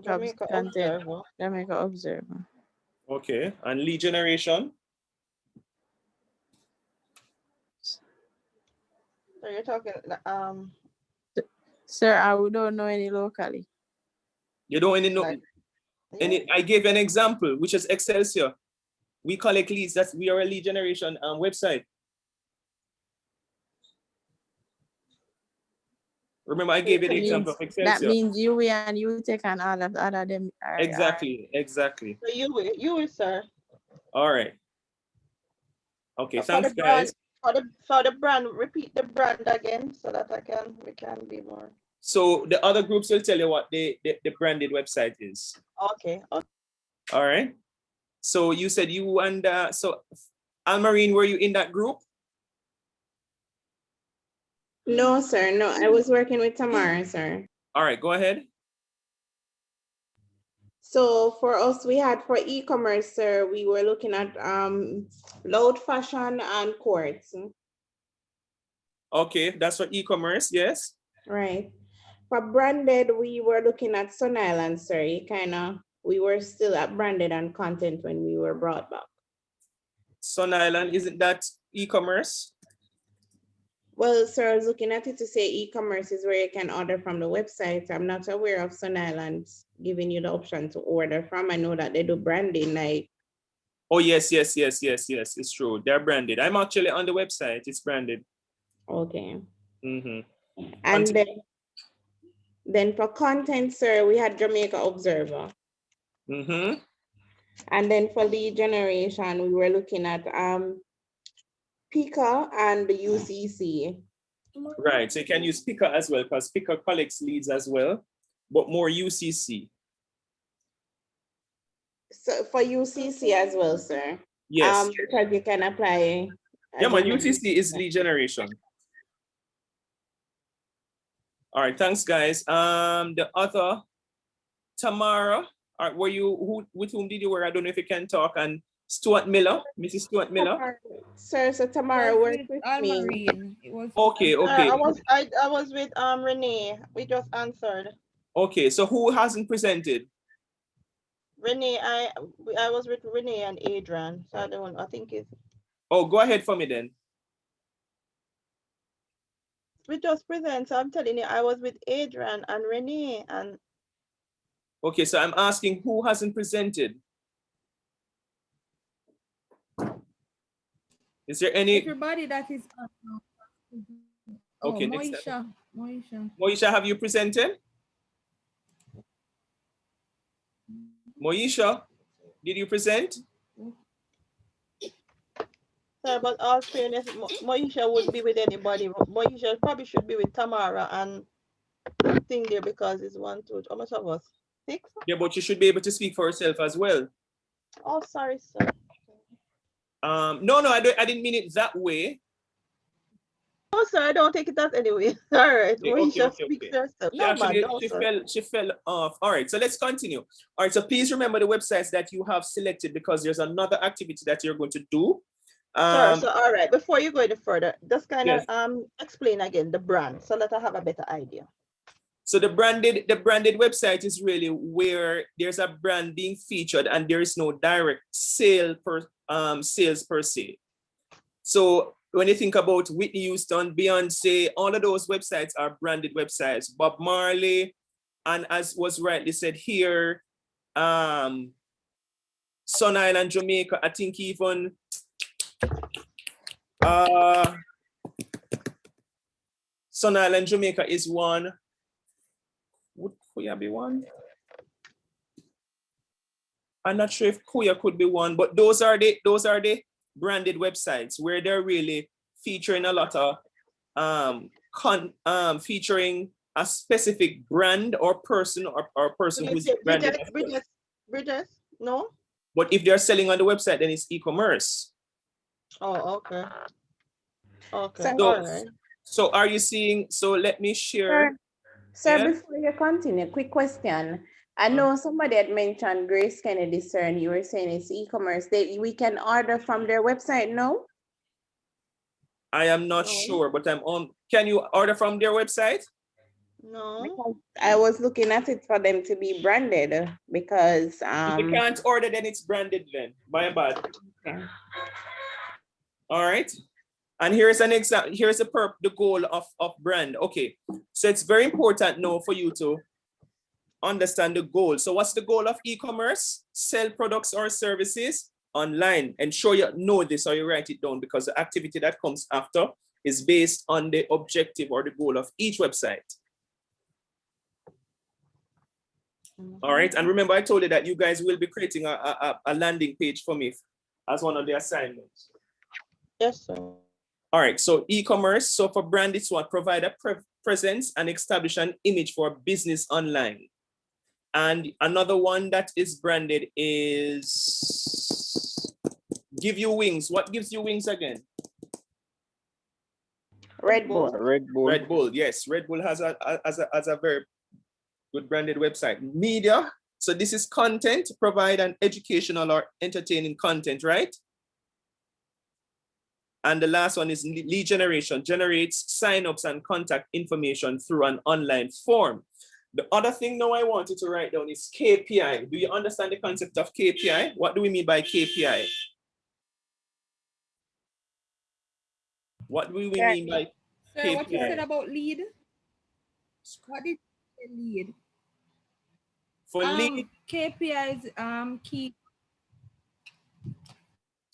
Jamaica Observer.
Jamaica Observer.
Okay, and lead generation.
So you're talking
Sir, I don't know any locally.
You don't know
like,
any. I gave an example, which is Excelsior. We collect leads. We are a lead generation website. Remember, I gave you the example of Excelsior.
That means you and you take and all of the other them.
Exactly, exactly.
So you will, sir.
All right. Okay,
For
thanks,
the brand,
guys.
for the brand, repeat the brand again so that we can be more.
So the other groups will tell you what the branded website is.
Okay.
All right. So you said you and so Almarine, were you in that group?
No, sir. No, I was working with Tamara, sir.
All right, go ahead.
So for us, we had for e-commerce, sir, we were looking at Loud Fashion and Quartz.
Okay, that's for e-commerce, yes.
Right. For branded, we were looking at Sun Island, sir. We were still at branded and content when we were brought back.
Sun Island, isn't that e-commerce?
Well, sir, I was looking at it to say e-commerce is where you can order from the website. I'm not aware of Sun Island giving you the option to order from. I know that they do branding like.
Oh, yes, yes, yes, yes, yes, it's true. They're branded. I'm actually on the website, it's branded.
Okay. And then for content, sir, we had Jamaica Observer. And then for lead generation, we were looking at Pika and the UCC.
Right, so you can use Pika as well because Pika collects leads as well, but more UCC.
So for UCC as well, sir.
Yes.
Because you can apply.
Yeah, man, UCC is lead generation. All right, thanks, guys. The other, Tamara, were you with whom did you work? I don't know if you can talk. And Stuart Miller, Mrs. Stuart Miller.
Sir, so Tamara worked with me.
Okay.
I was with Renee. We just answered.
Okay, so who hasn't presented?
Renee, I was with Renee and Adrian. So I think it's.
Oh, go ahead for me then.
We just present. So I'm telling you, I was with Adrian and Renee and.
Okay, so I'm asking who hasn't presented? Is there any?
Everybody that is.
Okay,
Moisha,
have you presented? Moisha, did you present?
Sorry, but all fairness, Moisha wouldn't be with anybody. Moisha probably should be with Tamara and thing there because it's 1, 2, how much of us? 6?
Yeah, but you should be able to speak for yourself as well.
Oh, sorry, sir.
No, I didn't mean it that way.
Oh, sir, I don't take it as anyway. All right,
Okay.
speak for herself.
She fell off. All right, so let's continue. All right, so please remember the websites that you have selected because there's another activity that you're going to do.
Sure, so all right, before you go any further, just kind of explain again the brand so that I have a better idea.
So the branded website is really where there's a brand being featured and there is no direct sales per se. So when you think about Whitney Houston, Beyonce, all of those websites are branded websites. Bob Marley, and as was rightly said here, Sun Island, Jamaica, I think even Sun Island, Jamaica is one. Would Kuya be one? I'm not sure if Kuya could be one, but those are the branded websites where they're really featuring a lot of featuring a specific brand or person or person who's branded.
Bridges, no?
But if they're selling on the website, then it's e-commerce.
Oh, okay. Okay.
So,
all right.
So are you seeing? So let me share.
Sir, before you continue, quick question. I know somebody had mentioned Grace Kennedy, sir, and you were saying it's e-commerce. We can order from their website, no?
I am not sure, but I'm on. Can you order from their website?
No.
Because I was looking at it for them to be branded because
if you can't order, then it's branded then. My bad.
Okay.
All right. And here's an example. Here's the goal of brand. Okay. So it's very important now for you to understand the goal. So what's the goal of e-commerce? Sell products or services online. Ensure you know this or you write it down because the activity that comes after is based on the objective or the goal of each website. All right. And remember, I told you that you guys will be creating a landing page for me as one of the assignments.
Yes, sir.
All right. So e-commerce. So for brand, it's what? Provide a presence and establish an image for business online. And another one that is branded is give you wings. What gives you wings again?
Red Bull.
Red Bull.
Red Bull. Yes, Red Bull has a very good branded website. Media. So this is content, provide an educational or entertaining content, right? And the last one is lead generation, generates signups and contact information through an online form. The other thing now I wanted to write down is KPI. Do you understand the concept of KPI? What do we mean by KPI? What do we mean by
Sir,
KPI?
what you said about lead? What did you say lead?
For lead,
KPIs key.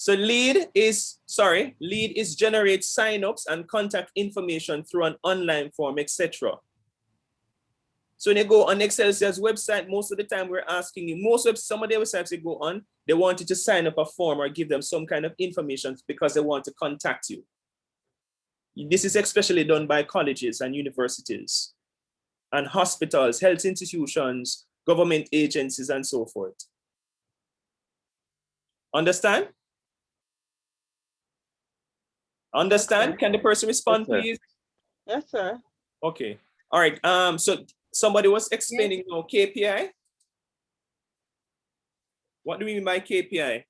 So lead is generate signups and contact information through an online form, etc. So when you go on Excelsior's website, most of the time we're asking you, some of the websites you go on, they want you to sign up a form or give them some kind of information because they want to contact you. This is especially done by colleges and universities and hospitals, health institutions, government agencies, and so forth. Understand? Understand? Can the person respond, please?
Yes, sir.
Okay. All right. So somebody was explaining now KPI. What do we mean by KPI?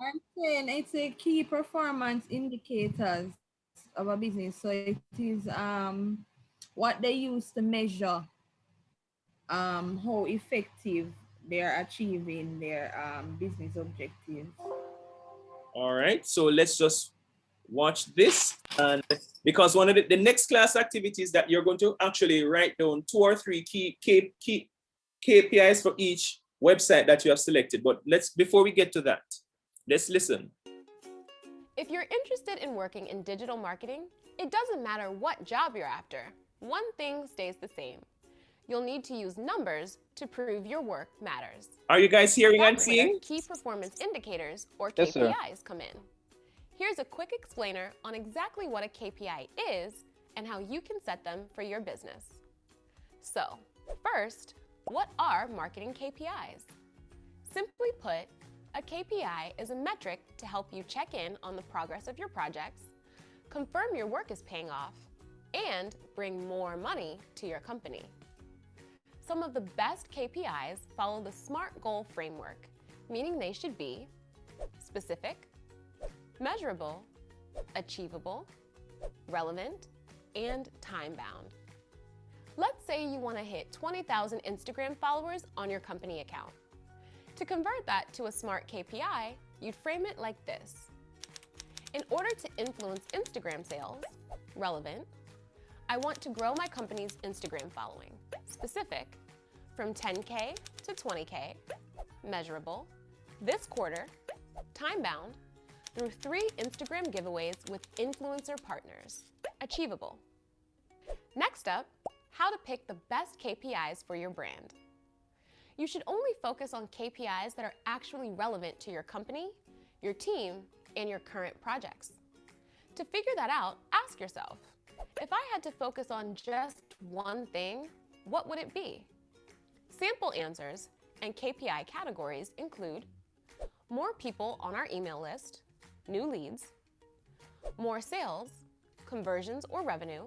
I'm saying it's a key performance indicators of a business. So it is what they use to measure how effective they're achieving their business objectives.
All right, so let's just watch this. And because one of the next class activities that you're going to actually write down 2 or 3 key KPIs for each website that you have selected. But before we get to that, let's listen.
If you're interested in working in digital marketing, it doesn't matter what job you're after. One thing stays the same. You'll need to use numbers to prove your work matters.
Are you guys hearing and
That's
seeing?
where key performance indicators, or
Yes, sir.
KPIs, come in. Here's a quick explainer on exactly what a KPI is and how you can set them for your business. So, first, what are marketing KPIs? Simply put, a KPI is a metric to help you check in on the progress of your projects, confirm your work is paying off, and bring more money to your company. Some of the best KPIs follow the SMART goal framework, meaning they should be specific, measurable, achievable, relevant, and time-bound. Let's say you want to hit 20,000 Instagram followers on your company account. To convert that to a SMART KPI, you'd frame it like this. In order to influence Instagram sales, relevant, I want to grow my company's Instagram following. Specific, from 10K to 20K. Measurable, this quarter. Time-bound, through 3 Instagram giveaways with influencer partners. Achievable. Next up, how to pick the best KPIs for your brand. You should only focus on KPIs that are actually relevant to your company, your team, and your current projects. To figure that out, ask yourself, if I had to focus on just one thing, what would it be? Sample answers and KPI categories include more people on our email list, new leads, more sales, conversions or revenue,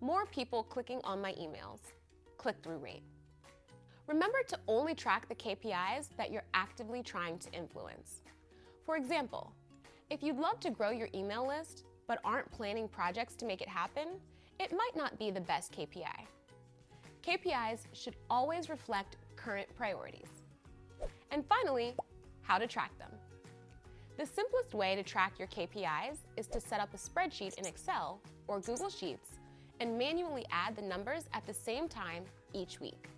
more people clicking on my emails, click-through rate. Remember to only track the KPIs that you're actively trying to influence. For example, if you'd love to grow your email list but aren't planning projects to make it happen, it might not be the best KPI. KPIs should always reflect current priorities. And finally, how to track them. The simplest way to track your KPIs is to set up a spreadsheet in Excel or Google Sheets and manually add the numbers at the same time each week.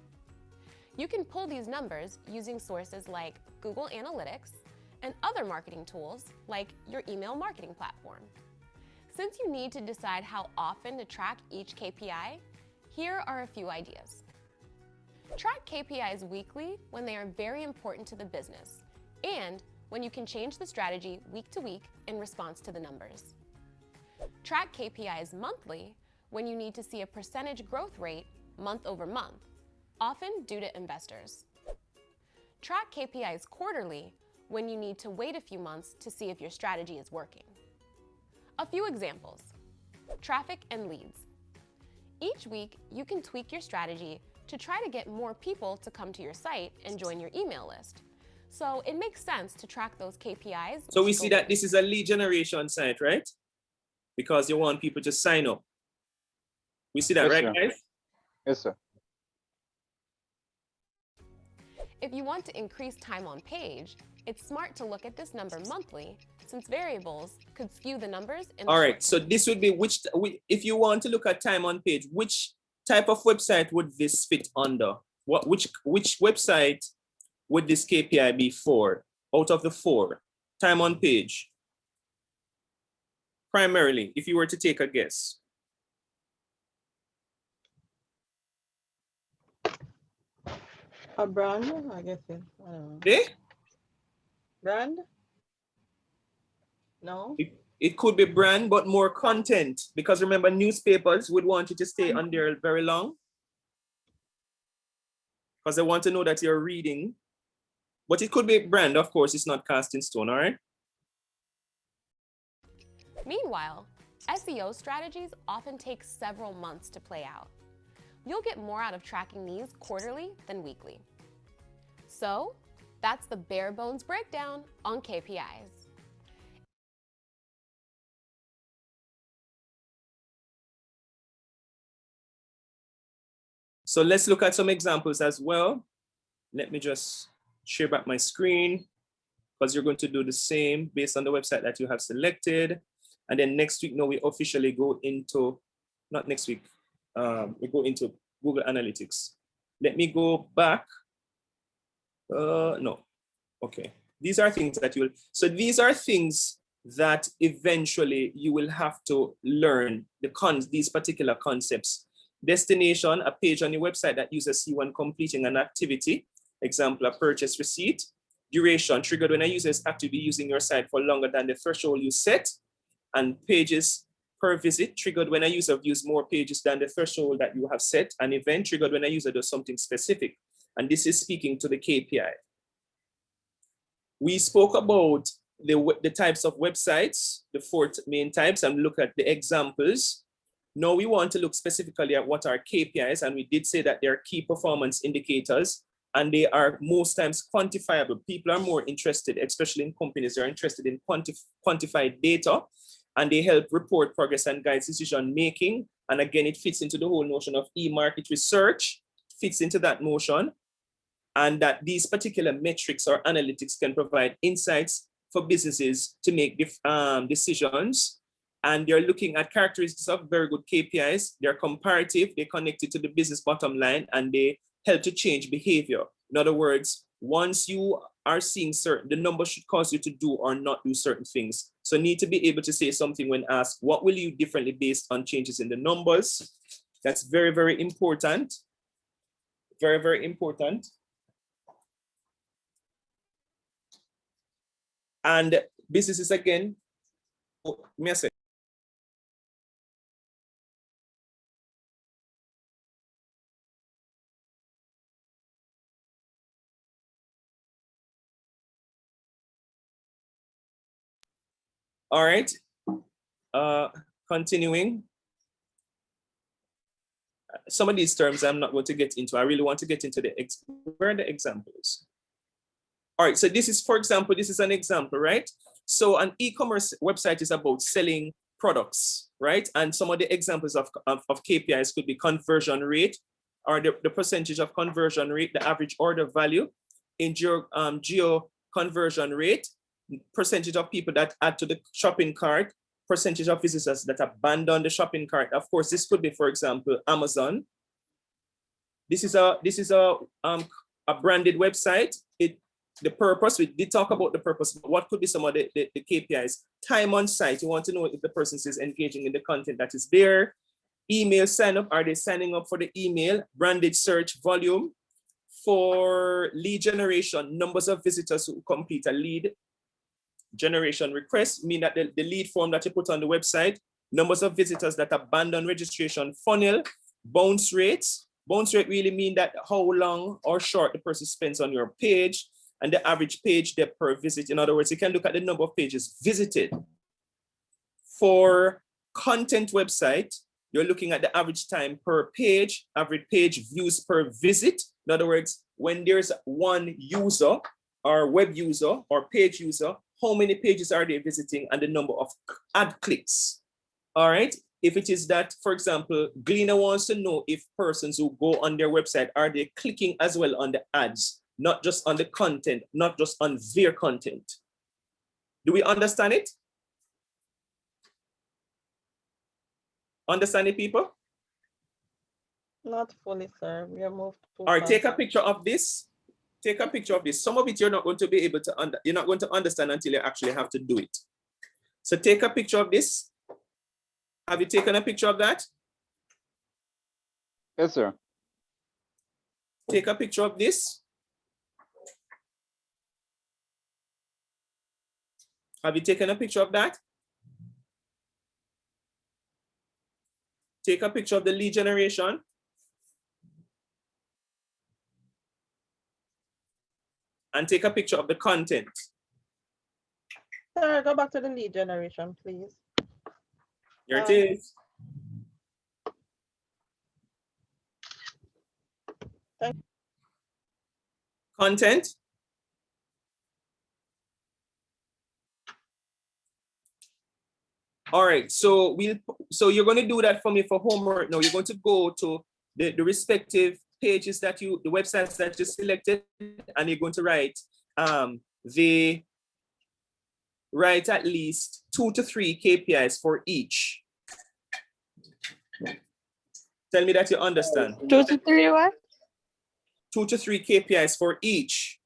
You can pull these numbers using sources like Google Analytics and other marketing tools like your email marketing platform. Since you need to decide how often to track each KPI, here are a few ideas. Track KPIs weekly when they are very important to the business and when you can change the strategy week to week in response to the numbers. Track KPIs monthly when you need to see a percentage growth rate month over month, often due to investors. Track KPIs quarterly when you need to wait a few months to see if your strategy is working. A few examples: traffic and leads. Each week, you can tweak your strategy to try to get more people to come to your site and join your email list. So it makes sense to track those KPIs.
So we see that this is a lead generation site, right? Because you want people to sign up. We see that,
Yes,
right,
sir.
guys?
Yes, sir.
If you want to increase time on page, it's smart to look at this number monthly, since variables could skew the numbers in the
All
short
right, so
term.
this would be if you want to look at time on page, which type of website would this fit under? Which website would this KPI be for? out of the 4? Time on page. Primarily, if you were to take a guess.
A brand, I guess. I don't know.
Eh?
Brand? No.
It could be brand, but more content. Because remember, newspapers would want you to stay on there very long. Because they want to know that you're reading. But it could be brand, of course, it's not cast in stone, all right?
Meanwhile, SEO strategies often take several months to play out. You'll get more out of tracking these quarterly than weekly. So, that's the bare bones breakdown on KPIs.
So let's look at some examples as well. Let me just share back my screen because you're going to do the same based on the website that you have selected. And then next week, no, we officially go into, not next week, we go into Google Analytics. Let me go back. No, okay. These are things that you will, so these are things that eventually you will have to learn these particular concepts. Destination, a page on your website that users see when completing an activity. Example, a purchase receipt. Duration, triggered when a user is actively using your site for longer than the threshold you set. And pages per visit, triggered when a user views more pages than the threshold that you have set. An event, triggered when a user does something specific. And this is speaking to the KPI. We spoke about the types of websites, the 4 main types, and look at the examples. Now we want to look specifically at what are KPIs, and we did say that they are key performance indicators, and they are most times quantifiable. People are more interested, especially in companies, they're interested in quantified data, and they help report progress and guide decision making. And again, it fits into the whole notion of e-market research, fits into that notion, and that these particular metrics or analytics can provide insights for businesses to make decisions. And they're looking at characteristics of very good KPIs. They're comparative, they're connected to the business bottom line, and they help to change behavior. In other words, once you are seeing the number should cause you to do or not do certain things. So need to be able to say something when asked, what will you differently based on changes in the numbers? That's very, very important. Very, very important. And businesses, again, message. All right, continuing. Some of these terms I'm not going to get into. I really want to get into where are the examples? All right, so this is, for example, this is an example, right? So an e-commerce website is about selling products, right? And some of the examples of KPIs could be conversion rate, or the percentage of conversion rate, the average order value, in geo conversion rate, percentage of people that add to the shopping cart, percentage of visitors that abandon the shopping cart. Of course, this could be, for example, Amazon. This is a branded website. The purpose, we did talk about the purpose, but what could be some of the KPIs? Time on site, you want to know if the person is engaging in the content that is there. Email sign up, are they signing up for the email? Branded search volume. For lead generation, numbers of visitors who complete a lead generation request, mean that the lead form that you put on the website, numbers of visitors that abandon registration funnel, bounce rates. Bounce rate really mean that how long or short the person spends on your page, and the average page depth per visit. In other words, you can look at the number of pages visited. For content website, you're looking at the average time per page, average page views per visit. In other words, when there's one user or web user or page user, how many pages are they visiting and the number of ad clicks. All right. If it is that, for example, Gleaner wants to know if persons who go on their website, are they clicking as well on the ads, not just on the content, not just on their content. Do we understand it? Understand it, people?
Not fully, sir. We are moved too
All right,
fast.
take a picture of this take a picture of this. Some of it you're not going to be able to you're not going to understand until you actually have to do it. So take a picture of this. Have you taken a picture of that?
Yes, sir.
Take a picture of this. Have you taken a picture of that? Take a picture of the lead generation. And take a picture of the content.
Sir, go back to the lead generation, please.
Here it is. Content. All right, so you're going to do that for me for homework. Now you're going to go to the respective pages that the websites that you selected, and you're going to write write at least 2 to 3 KPIs for each. Tell me that you understand.
2 to 3 what?
2 to 3 KPIs for each.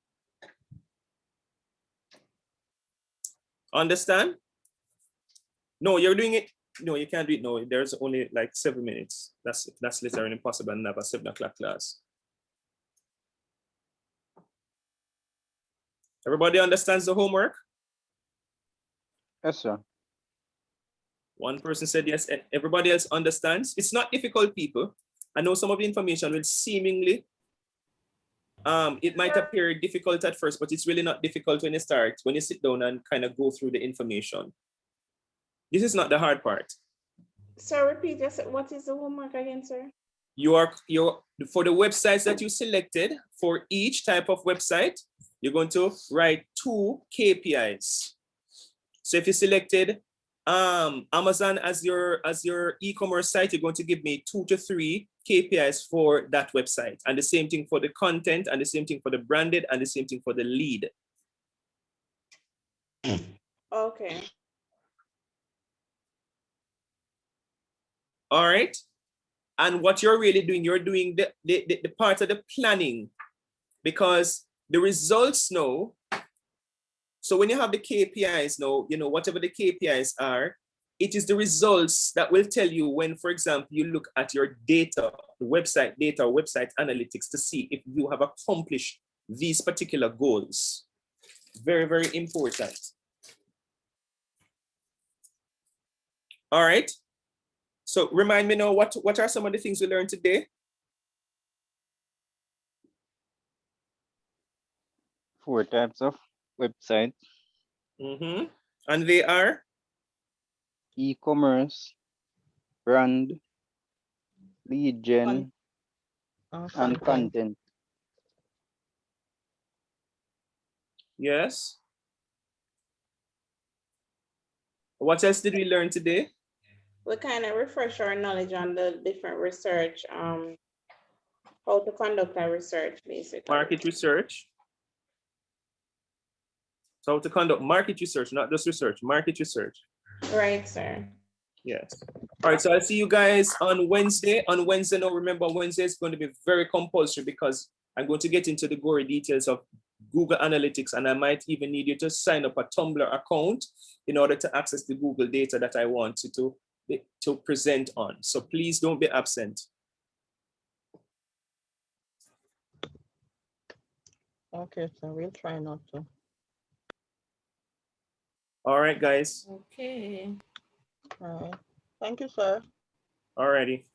Understand? No, you're doing it. No, you can't do it. No, there's only like 7 minutes. That's literally impossible and have a 7 o'clock class. Everybody understands the homework?
Yes, sir.
One person said yes. Everybody else understands. It's not difficult, people. I know some of the information will seemingly, it might appear difficult at first, but it's really not difficult when you start, when you sit down and kind of go through the information. This is not the hard part.
So repeat, what is the homework again, sir?
For the websites that you selected, for each type of website, you're going to write 2 KPIs. So if you selected Amazon as your e-commerce site, you're going to give me 2 to 3 KPIs for that website. And the same thing for the content, and the same thing for the branded, and the same thing for the lead.
Okay.
All right. And what you're really doing, you're doing the part of the planning, because the results now, so when you have the KPIs now, whatever the KPIs are, it is the results that will tell you when, for example, you look at your data, the website data, or website analytics to see if you have accomplished these particular goals. Very, very important. All right. So remind me now, what are some of the things we learned today?
4 types of website.
And they are?
E-commerce, brand, lead gen, and content.
Yes. What else did we learn today?
We kind of refresh our knowledge on the different research, how to conduct our research, basically.
Market research. So how to conduct market research, not just research, market research.
Right, sir.
Yes. All right, so I'll see you guys on Wednesday. On Wednesday, now remember, Wednesday is going to be very compulsory because I'm going to get into the gory details of Google Analytics, and I might even need you to sign up a Tumblr account in order to access the Google data that I want to present on. So please don't be absent.
Okay, so we'll try not to.
All right, guys.
Okay.
All right. Thank you, sir.
All righty.